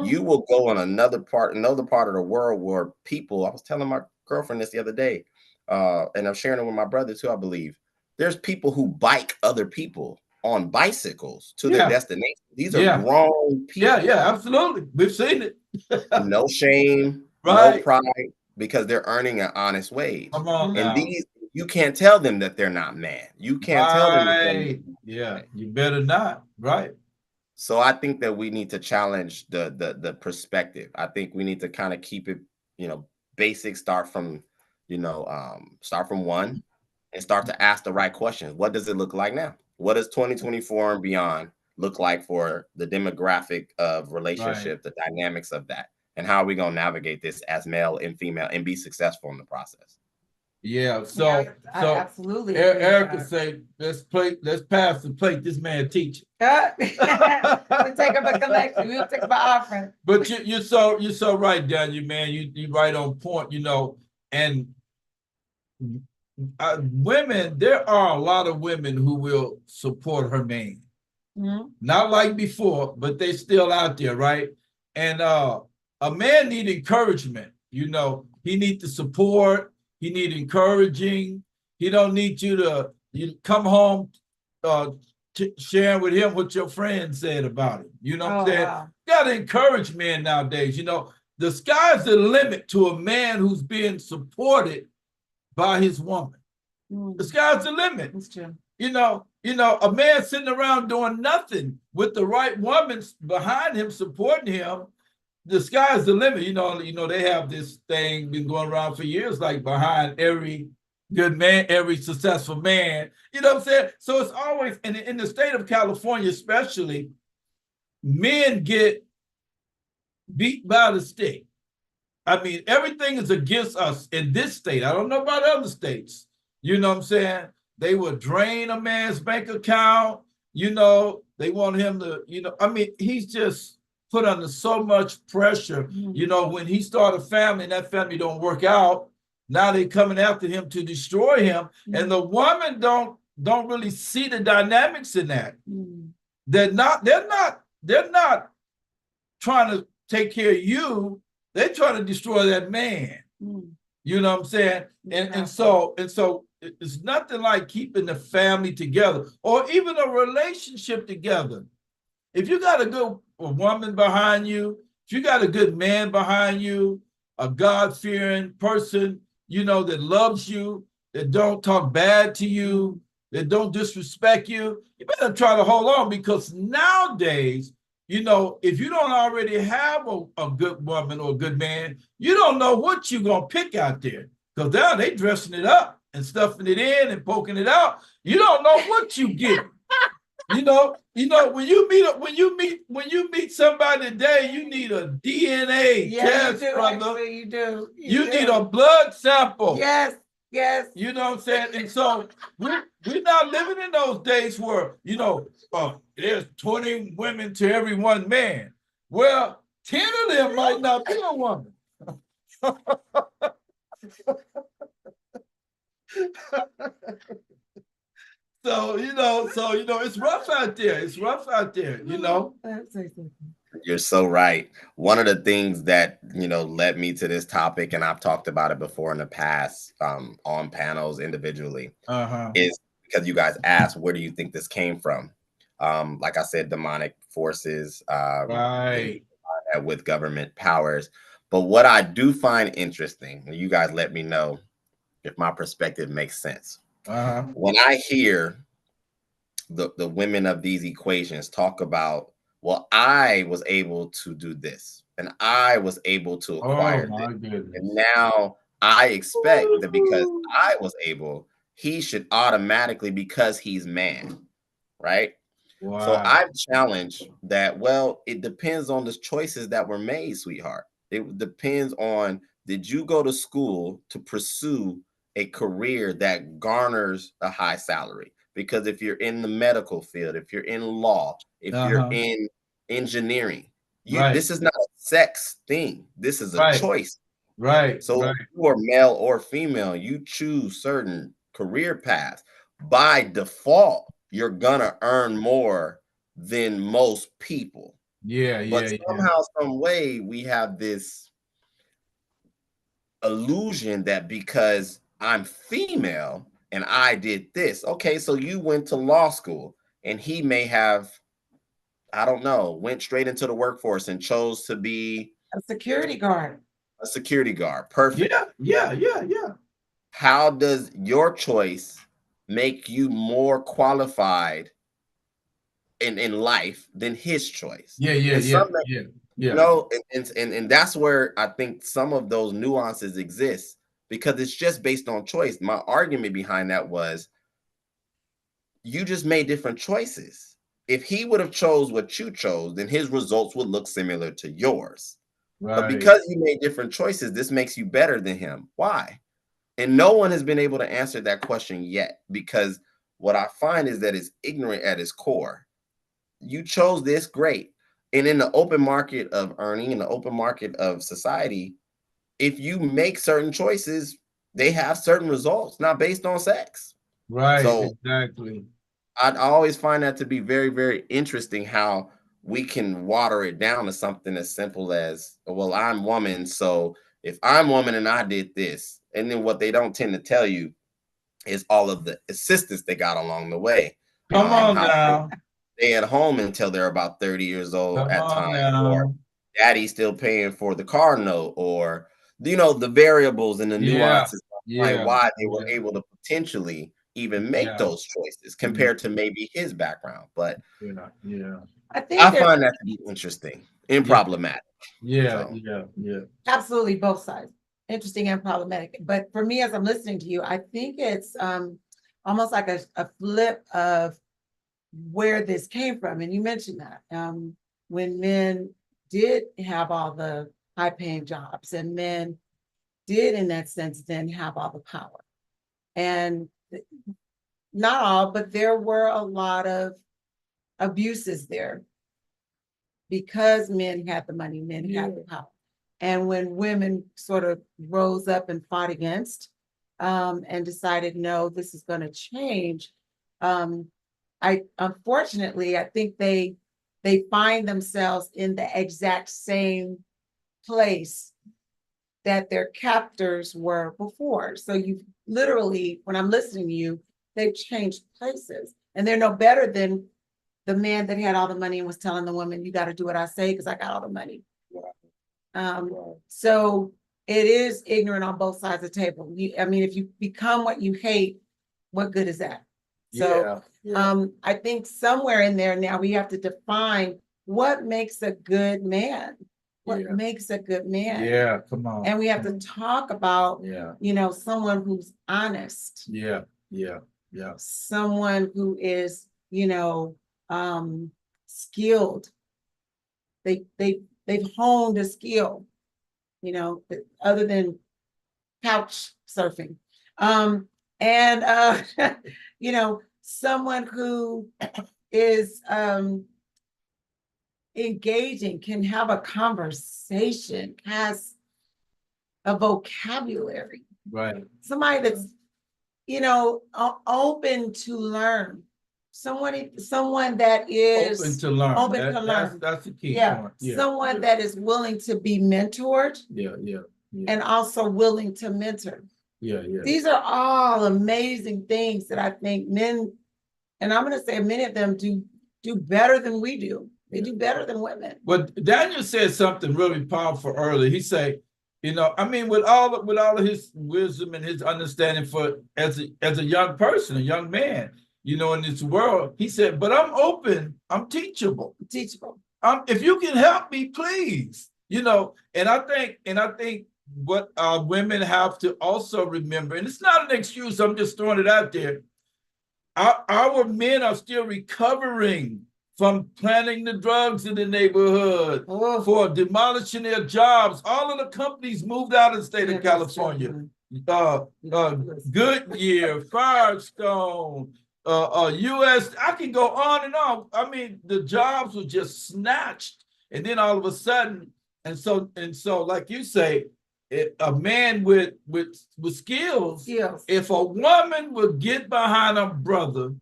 You will go on another part of the world where people, I was telling my girlfriend this the other day, and I'm sharing it with my brother too, I believe. There's people who bike other people on bicycles to their destination. These are grown people. Yeah, absolutely. We've seen it. No shame, no pride, because they're earning an honest wage. Come on now. And you can't tell them that they're not man. You can't tell them that you better not. Right. So I think that we need to challenge the perspective. I think we need to kind of keep it, basic, start from one and start to ask the right questions. What does it look like now? What does 2024 and beyond look like for the demographic of relationship, the dynamics of that? And how are we going to navigate this as male and female and be successful in the process? Yeah, so absolutely. Erica say, let's pass the plate. This man teaching. We'll take up a collection. We'll take up an offering. But you're so right, Daniel, man. You right on point. And women, there are a lot of women who will support her man. Not like before, but they still out there, right? And a man need encouragement. He need the support. He need encouraging. He don't need you to come home sharing with him what your friend said about him. You know what I'm saying? Wow. You got to encourage men nowadays. The sky's the limit to a man who's being supported by his woman. The sky's the limit. That's true. You know, a man sitting around doing nothing with the right woman behind him, supporting him. The sky's the limit. You know, they have this thing been going around for years, like behind every good man, every successful man. You know what I'm saying? So it's always in the state of California, especially, men get beat by the stick. I mean, everything is against us in this state. I don't know about other states. You know what I'm saying? They will drain a man's bank account. You know, they want him to, I mean, he's just put under so much pressure. You know, when he start a family and that family don't work out, now they coming after him to destroy him. And the woman don't really see the dynamics in that. They're not trying to take care of you. They're trying to destroy that man. You know what I'm saying? And so it's nothing like keeping the family together or even a relationship together. If you got a good woman behind you, if you got a good man behind you, a God-fearing person, you know, that loves you, that don't talk bad to you, that don't disrespect you, you better try to hold on, because nowadays, you know, if you don't already have a good woman or a good man, you don't know what you're going to pick out there, because now they dressing it up and stuffing it in and poking it out. You don't know what you get. You know, when you meet somebody today, you need a DNA test, brother. Actually, you do. You need a blood sample. Yes. You know what I'm saying? And so we're not living in those days where, you know, there's 20 women to every one man. Well, 10 of them might not be a woman. So, it's rough out there. It's rough out there, you know. You're so right. One of the things that, led me to this topic, and I've talked about it before in the past on panels individually, is because you guys asked, where do you think this came from? Like I said, demonic forces, right, with government powers. But what I do find interesting, and you guys let me know if my perspective makes sense. When I hear the women of these equations talk about, well, I was able to do this and I was able to acquire this, and now I expect that because I was able, he should automatically, because he's man, right? Wow. So I've challenged that, well, it depends on the choices that were made, sweetheart. It depends on, did you go to school to pursue a career that garners a high salary? Because if you're in the medical field, if you're in law, if you're in engineering, this is not a sex thing. This is a choice. Right. So if you are male or female, you choose certain career paths. By default, you're gonna earn more than most people. But somehow, some way, we have this illusion that because I'm female and I did this, okay, so you went to law school, and he may have, I don't know, went straight into the workforce and chose to be a security guard. A security guard. Perfect. Yeah. How does your choice make you more qualified in life than his choice? Yeah. You know, and that's where I think some of those nuances exist, because it's just based on choice. My argument behind that was, you just made different choices. If he would have chose what you chose, then his results would look similar to yours. Right. But because you made different choices, this makes you better than him. Why? And no one has been able to answer that question yet, because what I find is that it's ignorant at its core. You chose this, great. And in the open market of earning, in the open market of society, if you make certain choices, they have certain results, not based on sex. Right, so exactly. I always find that to be very, very interesting, how we can water it down to something as simple as, well, I'm woman, so if I'm woman and I did this, and then what they don't tend to tell you is all of the assistance they got along the way. Come on now. Stay at home until they're about 30 years old at times, or daddy's still paying for the car note, or the variables and the nuances behind why they were able to potentially even make Yeah. those choices compared to maybe his background. But Yeah. I think I there's find that to be interesting and Yeah. problematic. Yeah. So. Yeah. absolutely both sides, interesting and problematic. But for me, as I'm listening to you, I think it's almost like a flip of where this came from. And you mentioned that when men did have all the high-paying jobs, and men did, in that sense, then have all the power. And not all, but there were a lot of abuses there because men had the money, men had the power. And when women sort of rose up and fought against and decided, no, this is going to change, I unfortunately, I think they find themselves in the exact same place that their captors were before. So you literally, when I'm listening to you, they've changed places, and they're no better than the man that had all the money and was telling the woman, you got to do what I say because I got all the money. So it is ignorant on both sides of the table. I mean, if you become what you hate, what good is that? So I think somewhere in there now we have to define what makes a good man. What makes a good man? Yeah, come on. And we have to talk about, Yeah. Someone who's honest. Yeah. Someone who is, skilled. They've honed a skill, other than couch surfing. And someone who is engaging, can have a conversation, has a vocabulary. Right. Somebody that's, open to learn. Someone that is Open to learn. open to learn. That's the key Yeah. point. Yeah. Someone that is willing to be mentored Yeah. and also willing to mentor. Yeah. These are all amazing things that I think men, and I'm going to say many of them do better than we do. They do better than women. Well, Daniel said something really powerful earlier. He said, I mean, with all of his wisdom and his understanding for as a young person, a young man, in this world, he said, but I'm open, I'm teachable. Teachable. If you can help me, please. And I think what women have to also remember, and it's not an excuse, I'm just throwing it out there. Our men are still recovering from planting the drugs in the neighborhood, for demolishing their jobs. All of the companies moved out of the state of California. Goodyear, Firestone, US, I can go on and on. I mean, the jobs were just snatched. And then all of a sudden, and so like you say, a man with skills, if a woman would get behind a brother,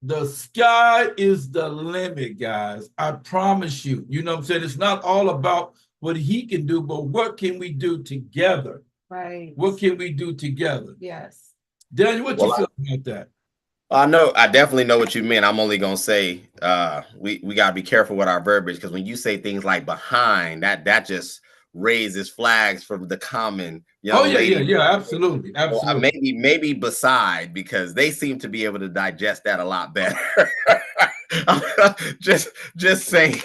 the sky is the limit, guys. I promise you. You know what I'm saying? It's not all about what he can do, but what can we do together? Right. What can we do together? Yes. Daniel, what you feel about that? I definitely know what you mean. I'm only gonna say we gotta be careful with our verbiage, because when you say things like behind, that just raises flags from the common young lady. Yeah, absolutely. Maybe beside, because they seem to be able to digest that a lot better. just saying,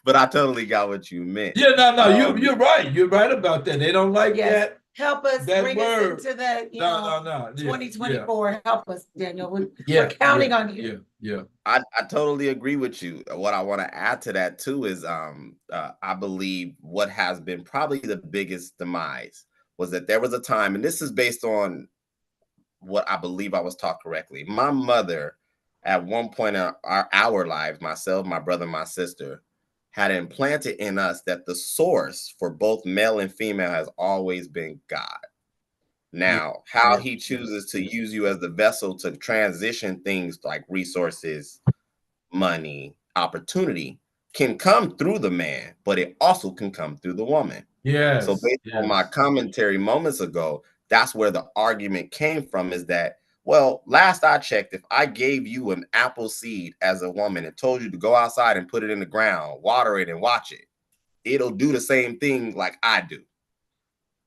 but I totally got what you meant. Yeah, no, you're right. You're right about that. They don't like that. Help us bring word. us into the, No. 2024. Yeah. Help us, Daniel. We're counting on you. Yeah. I totally agree with you. What I want to add to that too is I believe what has been probably the biggest demise was that there was a time, and this is based on what I believe I was taught correctly. My mother, at one point in our lives, myself, my brother, my sister, had implanted in us that the source for both male and female has always been God. Now, how he chooses to use you as the vessel to transition things like resources, money, opportunity can come through the man, but it also can come through the woman. Yes. So based on my commentary moments ago, that's where the argument came from, is that, well, last I checked, if I gave you an apple seed as a woman and told you to go outside and put it in the ground, water it and watch it, it'll do the same thing like I do.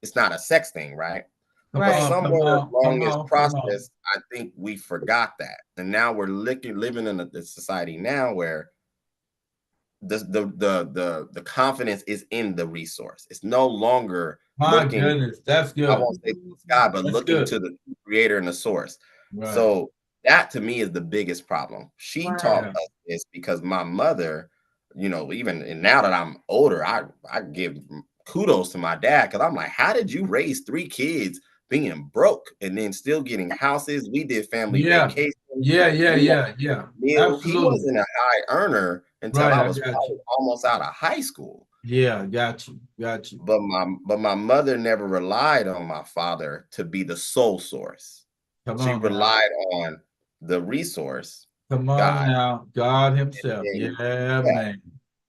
It's not a sex thing, right? Right. somewhere along this come on. process, I think we forgot that, and now we're living in a society now where the confidence is in the resource. It's no longer My looking. goodness, that's I good. won't say to the sky, but That's looking good. to the creator and the source. Right. So that to me is the biggest problem. She Right. taught us this because my mother, you know, even and now that I'm older, I give kudos to my dad because I'm like, how did you raise 3 kids being broke and then still getting houses? We did family Yeah. vacations. Yeah. Meals. He Absolutely. wasn't a high earner until Right, I I was got probably you. almost out of high school. Yeah, got you. But my mother never relied on my father to be the sole source. Come She on now. relied on the resource, Come on God. now. God himself. And Yeah, yeah, man.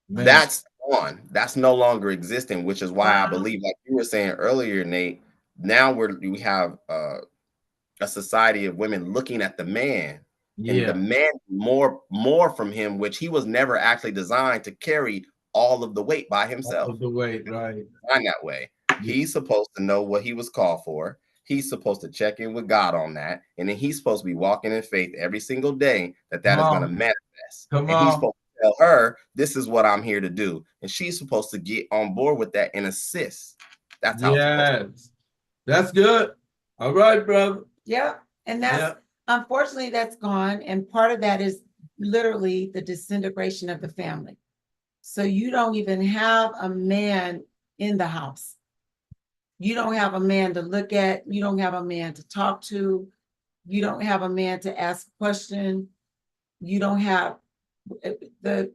that's gone. That's no longer existing, which is why I Wow. believe, like you were saying earlier, Nate, now we have a society of women looking at the man and Yeah. demand more from him, which he was never actually designed to carry all of the weight by All himself. of the way, right. Designed that way. Yeah. He's supposed to know what he was called for. He's supposed to check in with God on that, and then he's supposed to be walking in faith every single day that Come is going to on. manifest. Come And he's on. supposed to tell her, "This is what I'm here to do," and she's supposed to get on board with that and assist. That's how it's supposed to be. Yes. That's good. All right, brother. Yeah. And that's Yeah. unfortunately that's gone. And part of that is literally the disintegration of the family. So you don't even have a man in the house. You don't have a man to look at, you don't have a man to talk to, you don't have a man to ask a question, you don't have the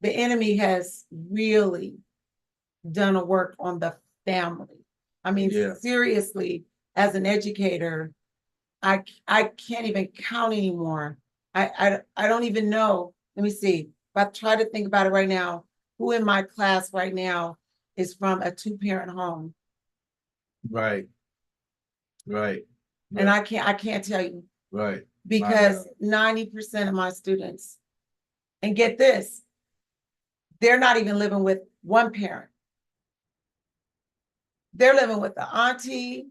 enemy has really done a work on the family. I mean, Yeah. seriously, as an educator, I can't even count anymore. I don't even know. Let me see. If I try to think about it right now, who in my class right now is from a 2-parent home? Right. And I can't tell you Right. because 90% of my students, and get this, they're not even living with one parent. They're living with the auntie,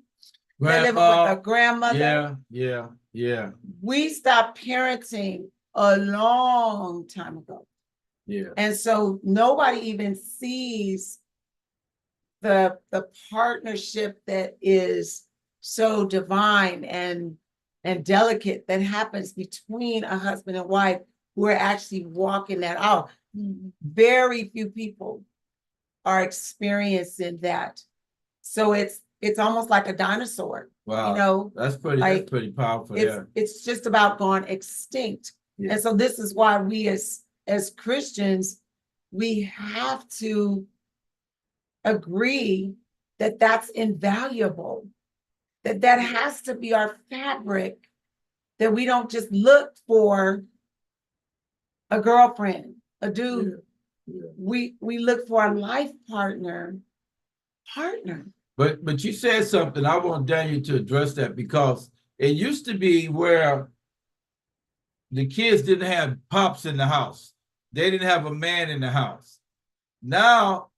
they're living with a grandmother. Yeah. We stopped parenting a long time ago. Yeah. And so nobody even sees the partnership that is so divine and delicate that happens between a husband and wife who are actually walking that out. Very few people are experiencing that. So it's almost like a dinosaur. Wow. You know, That's like, pretty powerful. Yeah. it's just about gone extinct. Yeah. And so this is why we as Christians, we have to agree that that's invaluable, that has to be our fabric, that we don't just look for a girlfriend, a dude. Yeah. We look for a life partner. But you said something. I want Daniel to address that because it used to be where the kids didn't have pops in the house. They didn't have a man in the house. Now,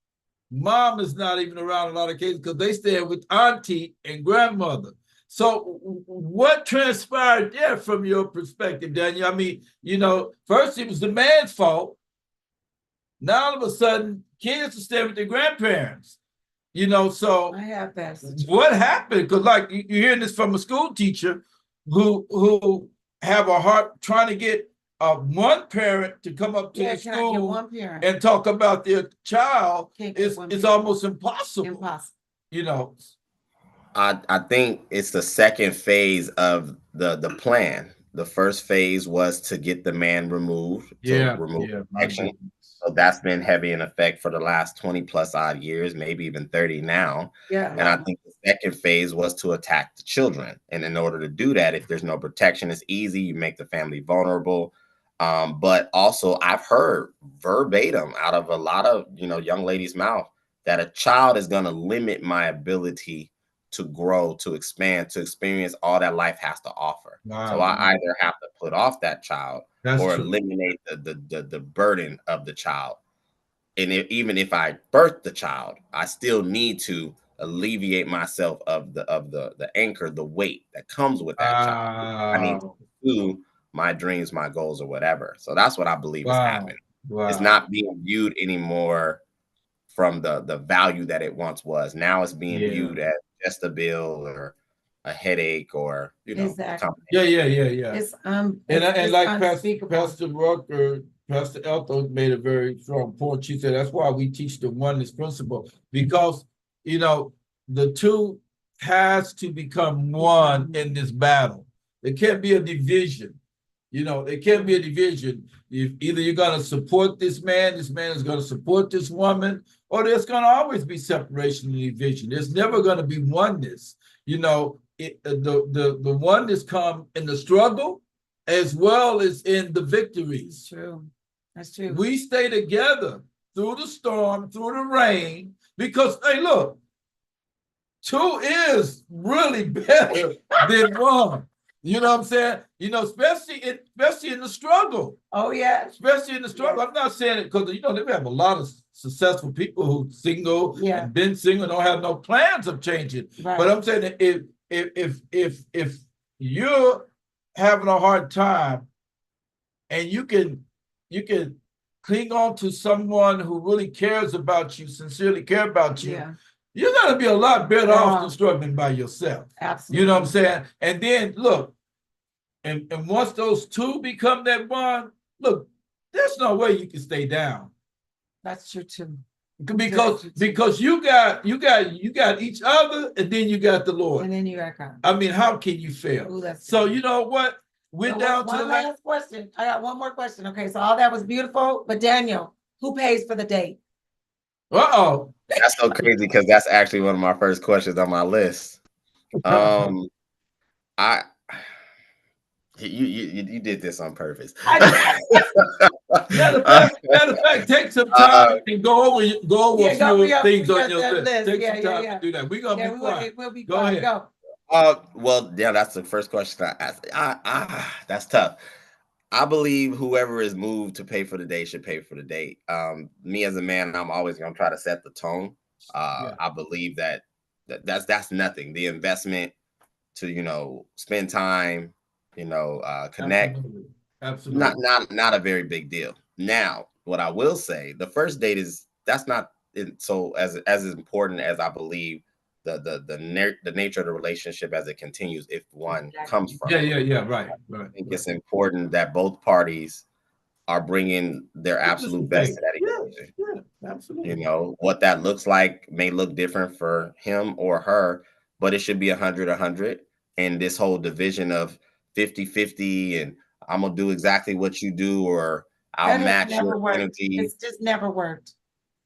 mom is not even around in a lot of cases because they stay with auntie and grandmother. So what transpired there from your perspective, Daniel? I mean, first it was the man's fault. Now all of a sudden, kids are staying with their grandparents. So I have that. what happened? Because like you're hearing this from a school teacher who have a heart trying to get one parent to come up to the school one parent and talk about their child. It's parent. almost impossible. Impossible. I think it's the second phase of the plan. The first phase was to get the man removed, protection. So that's been heavy in effect for the last 20 plus odd years, maybe even 30 now. Yeah. And I think the second phase was to attack the children. And in order to do that, if there's no protection, it's easy. You make the family vulnerable. But also I've heard verbatim out of a lot of, young ladies' mouth that a child is going to limit my ability to grow, to expand, to experience all that life has to offer. Wow. So I either have to put off that child eliminate the burden of the child. And even if I birth the child, I still need to alleviate myself of the anchor, the weight that comes with that child. I need to Wow. pursue my dreams, my goals, or whatever. So that's what I believe is Wow. happening. It's Wow. not being viewed anymore from the value that it once was. Now it's being Yeah. viewed as just a bill or a headache or Exactly. Yeah. It's And it's like unspeakable. Pastor Rucker, Pastor Elto made a very strong point. She said that's why we teach the oneness principle, because the two has to become one in this battle. There can't be a division. It can't be a division. Either you're going to support this man is going to support this woman, or there's going to always be separation and division. There's never going to be oneness. The oneness come in the struggle as well as in the victories. True. That's true. We stay together through the storm, through the rain, because hey, look, two is really better than one. You know what I'm saying? Especially in the struggle. Oh yeah. Especially in the struggle. I'm not saying it because they have a lot of successful people who single and been single, don't have no plans of changing. Right. But I'm saying that if you're having a hard time and you can cling on to someone who really cares about you, sincerely care about you, you're gonna be a lot better off than struggling by yourself. Absolutely. You know what I'm saying? And then look, and once those two become that one, look, there's no way you can stay down. That's true too. Because you got each other, and then you got the Lord. And then you got God. I mean, how can you fail? Ooh, that's so good. You know what? We're down to the last question. I got one more question. Okay, so all that was beautiful, but Daniel, who pays for the date? Uh-oh. That's so crazy because that's actually one of my first questions on my list. You did this on purpose. Matter of fact, take some time and go over a few things on your list. Take some time to do that. We're gonna be quiet. We'll be go quiet. ahead. Well, yeah, that's the first question I asked. That's tough. I believe whoever is moved to pay for the date should pay for the date. Me as a man, I'm always gonna try to set the tone. I believe that's nothing. The investment to spend time, connect. Absolutely. Not a very big deal. Now, what I will say, the first date that's not so as important as I believe the nature of the relationship as it continues if one comes from. Right. I think it's important that both parties are bringing their absolute best to that equation. Yeah, absolutely. What that looks like may look different for him or her, but it should be 100-100. And this whole division of 50-50 and I'm gonna do exactly what you do or I'll match your energy. It's just never worked.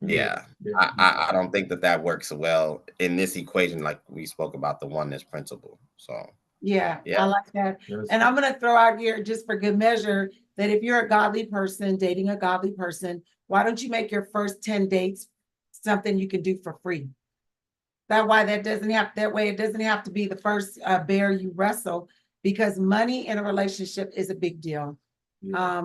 Yeah. I don't think that works well in this equation, like we spoke about the oneness principle. So yeah, I like that. And I'm gonna throw out here just for good measure that if you're a godly person dating a godly person, why don't you make your first 10 dates something you can do for free? That way it doesn't have to be the first bear you wrestle, because money in a relationship is a big deal. I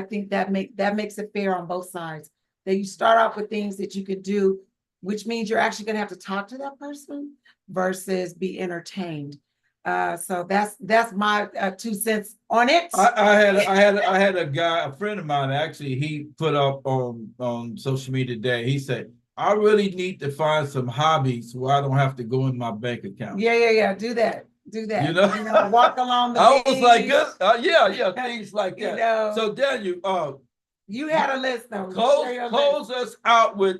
think that makes it fair on both sides. That you start off with things that you could do, which means you're actually going to have to talk to that person versus be entertained. So that's my 2 cents on it. I had a guy, a friend of mine, actually, he put up on social media today. He said, I really need to find some hobbies where I don't have to go in my bank account. Yeah. Do that. Walk along the I was like, things like that. So Daniel, you had a list though. Close us out with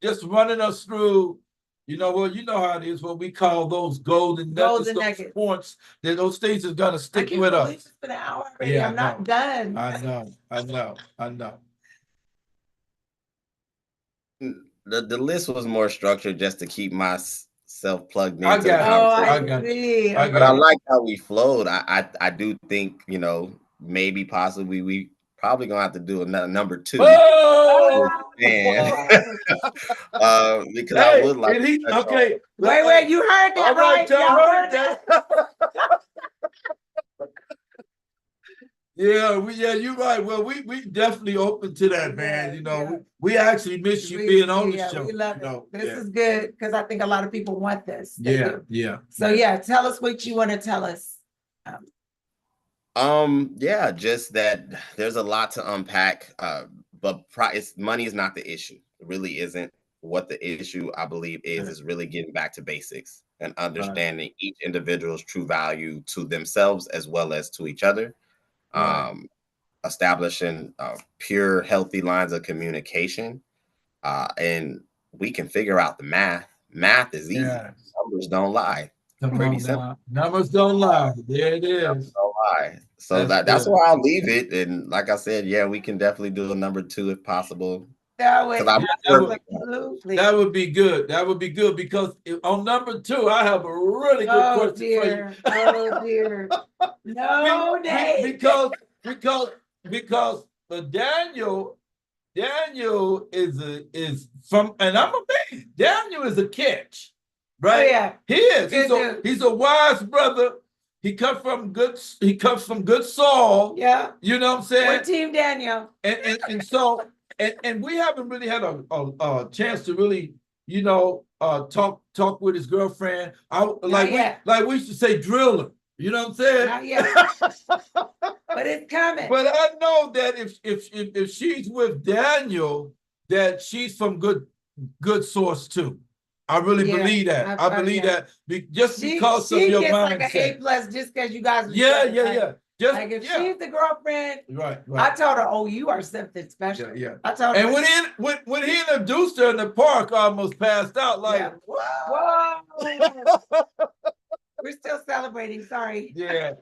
just running us through. You know how it is, what we call those golden nuggets, those points, those things are gonna stick with us. It's been an hour already. I'm not done. I know. The list was more structured just to keep myself plugged into I got it. But I like how we flowed. I do think, maybe possibly we probably gonna have to do another number 2. Because I would like wait, you heard that, right? Y'all heard that. Yeah, you're right. Well, we definitely open to that, man. Yeah, You know, yeah. we actually miss you We- being on the yeah, show. we love you know? it. This yeah. is good because I think a lot of people want this. They Yeah, do. yeah. So yeah, tell us what you want to tell us. Yeah, just that there's a lot to unpack. But money is not the issue. It really isn't. What the issue, I believe, is really getting back to basics and understanding each individual's true value to themselves as well as to each other. Right. Establishing pure, healthy lines of communication, and we can figure out the math. Math is easy. Yeah. Numbers don't lie. Come Pretty on simple. now. Numbers don't lie. There it Numbers is. don't lie. So That's that's good. where I'll leave it. And like I said, yeah, we can definitely do a number 2 if possible. That would I'm absolutely. That would be good. That would be good because on number 2, I have a really good Oh question dear. for you. Oh dear. No, Nate. Because Daniel is from, and I'm a man. Daniel is a catch, right? Oh, yeah. He is. Good He's a wise brother. He comes from good soil. Yeah. You know what I'm saying? We're Team Daniel. And so and we haven't really had a chance to really, talk with his girlfriend. We used to say drilling. You know what I'm saying? Not yet. But it's coming. But I know that if she's with Daniel, that she's from good source too. I really believe that. I believe that because of your gets mindset. like an A+ just because you guys. Yeah. Just like if she's the girlfriend, right. I told her, "Oh, you are something special." Yeah. I told her. And when he introduced her in the park, I almost passed out. Like, yeah. Whoa. We're still celebrating. Sorry. Yeah.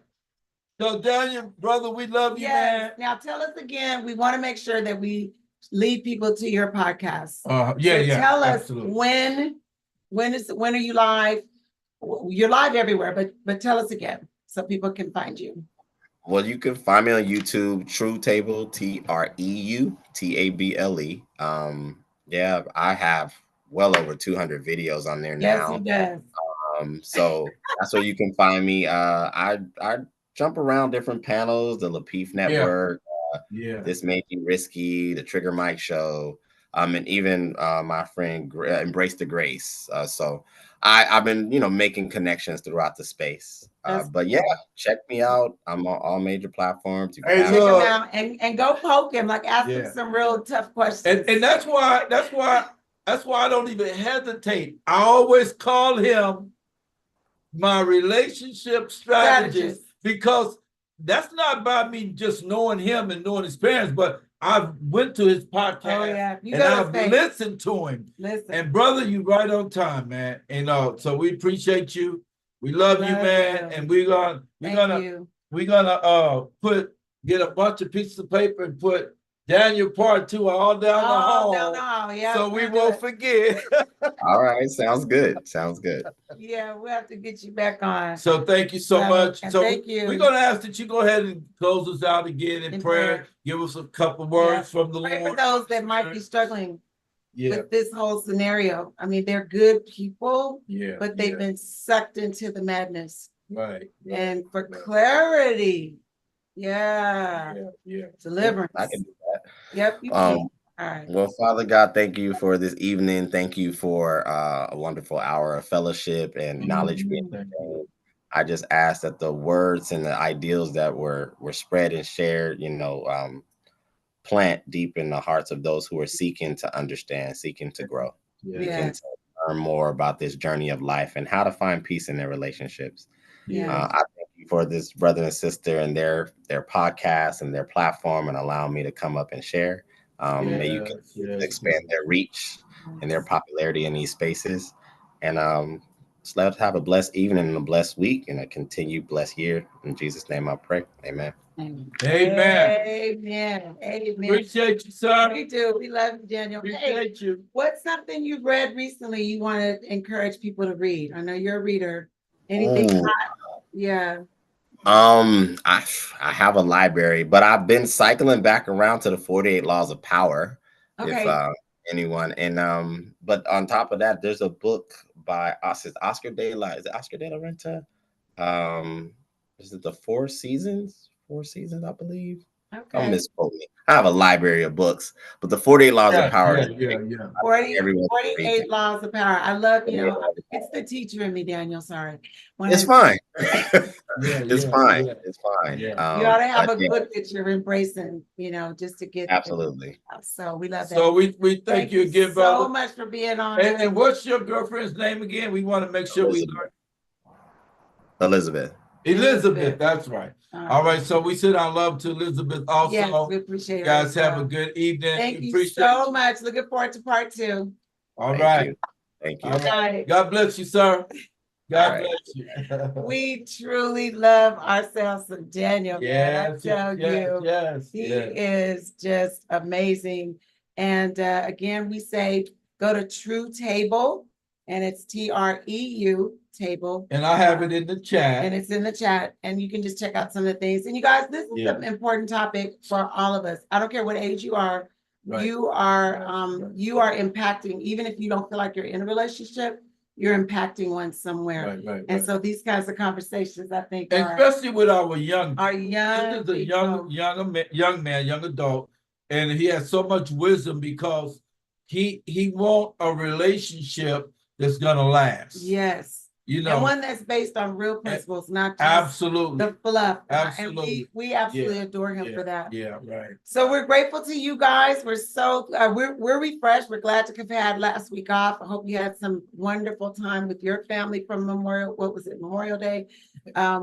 So Daniel, brother, we love you, man. Now tell us again. We want to make sure that we lead people to your podcast. Tell us when are you live? You're live everywhere, but tell us again so people can find you. Well, you can find me on YouTube, True Table, TREUTABLE. Yeah, I have well over 200 videos on there now. Yes, he does. So that's where you can find me. I jump around different panels, the Lapeef Network, This May Be Risky, the Trigger Mike Show, and even my friend Embrace the Grace. So I've been, making connections throughout the space. But yeah, check me out. I'm on all major platforms. You check him out and go poke him, like ask him some real tough questions. And that's why I don't even hesitate. I always call him my relationship strategist because that's not by me just knowing him and knowing his parents, but I've went to his podcast and I've listened to him. And brother, you right on time, man. And so we appreciate you. We love you, man. And we're gonna get a bunch of pieces of paper and put Daniel Part 2 all down the hall. Yeah. So we won't forget. All right, sounds good. Yeah, we'll have to get you back on. So thank you so much. So thank you. We're gonna ask that you go ahead and close us out again in prayer. Give us a couple words from the Lord. Lord. For those that might be struggling with this whole scenario. I mean, they're good people, but they've been sucked into the madness. Right. And for clarity. Deliverance. I can do that. Yep. You can. All right. Well, Father God, thank you for this evening. Thank you for a wonderful hour of fellowship and knowledge being shared. I just ask that the words and the ideals that were spread and shared, plant deep in the hearts of those who are seeking to understand, seeking to grow, seeking to learn more about this journey of life and how to find peace in their relationships. I thank you for this brother and sister and their podcast and their platform and allowing me to come up and share. May you expand their reach and their popularity in these spaces. And just let us have a blessed evening and a blessed week and a continued blessed year. In Jesus' name I pray. Amen. Amen. Appreciate you, sir. We do. We love you, Daniel. Appreciate you. What's something you've read recently you want to encourage people to read? I know you're a reader. Anything hot? Yeah. I have a library, but I've been cycling back around to the 48 Laws of Power. Okay. If anyone, and but on top of that, there's a book by Oscar De La. Is it Oscar De La Renta? Is it the Four Seasons? 4 seasons, I believe. Don't Okay. misquote me. I have a library of books, but the 48 Laws of Power. Yeah. I think everyone should read 48 that. laws of power. I love, 48 Laws of it's Power. the teacher in me, Daniel. Sorry. It's fine. Yeah, It's yeah, fine. yeah. It's fine. Yeah. You ought to have But a yeah, book that you're embracing, just to get. absolutely. So we love that. So we thank Thank you you again, so brother. much for being on. And what's your girlfriend's name again? We want to make sure we learn. Elizabeth. Elizabeth, that's right. All right, so we send our love to Elizabeth also. Yes, we appreciate it. Guys, have a good evening. Thank We you appreciate so much. Looking forward to part 2. All Thank right. you. Thank you. All right. Right. God bless you, sir. God All right. bless you. We truly love ourselves some Daniel, man. I tell you, yes. he is just amazing. And again, we say go to True Table, and it's TREU table. And I have it in the And chat. it's in the chat, and you can just check out some of the things. And you guys, this is Yeah. an important topic for all of us. I don't care what age you are. Right. You are impacting, even if you don't feel like you're in a relationship, you're impacting one somewhere. Right. And so these kinds of conversations, I think, Especially with our young. are This young. is a young man, young adult, and he has so much wisdom because he want a relationship that's gonna last. Yes. You And know, one that's based on real principles, not just absolutely. the fluff. Absolutely. And we absolutely Yeah. adore him for that. Yeah, right. So we're grateful to you guys. We're so we're refreshed. We're glad to have had last week off. I hope you had some wonderful time with your family from Memorial Day.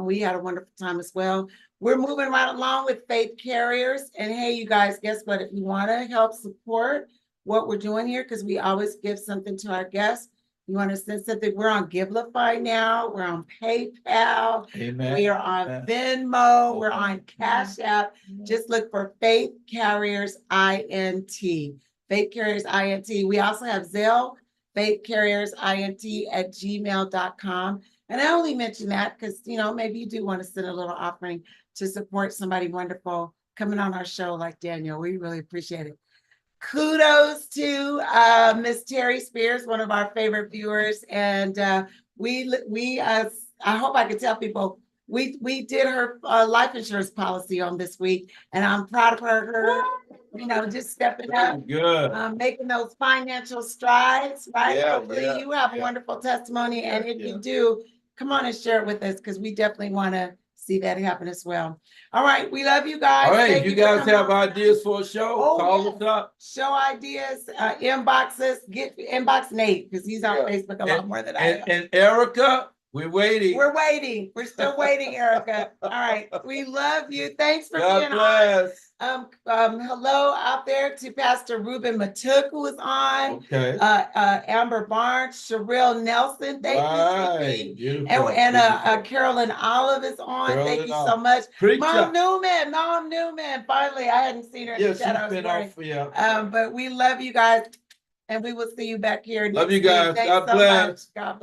We had a wonderful time as well. We're moving right along with Faith Carriers. And hey, you guys, guess what? If you want to help support what we're doing here, because we always give something to our guests. You want to send something? We're on Givelify now. We're on PayPal. Amen. We are on Venmo. We're on Cash App. Just look for Faith Carriers INT. Faith Carriers INT. We also have Zelle, Faith Carriers INT at gmail.com. And I only mention that because, maybe you do want to send a little offering to support somebody wonderful coming on our show like Daniel. We really appreciate it. Kudos to Miss Terry Spears, one of our favorite viewers. And I hope I can tell people, we did her life insurance policy on this week, and I'm proud of her, just stepping up, Good. making those financial strides, right? Yeah, Hopefully you have a wonderful testimony, and if you do, come on and share it with us, because we definitely want to see that happen as well. All right, we love you guys. All right, Thank if you for guys coming have on. ideas for a show, call us up. Show ideas, inbox Nate, because he's on Facebook a lot more than I am. And Erica, we're waiting. We're waiting. We're still waiting, Erica. All right. We love you. Thanks for God being bless. on. Hello out there to Pastor Ruben Matuk, who is on. Okay. Amber Barnes, Sherrill Nelson. Thank you, sweetie. Beautiful. And Carolyn Olive is on. Thank you so much. Mom Newman. Finally, I hadn't seen her in the chat. She's been off. But we love you guys, and we will see you back here. Love you guys. God bless. God bless.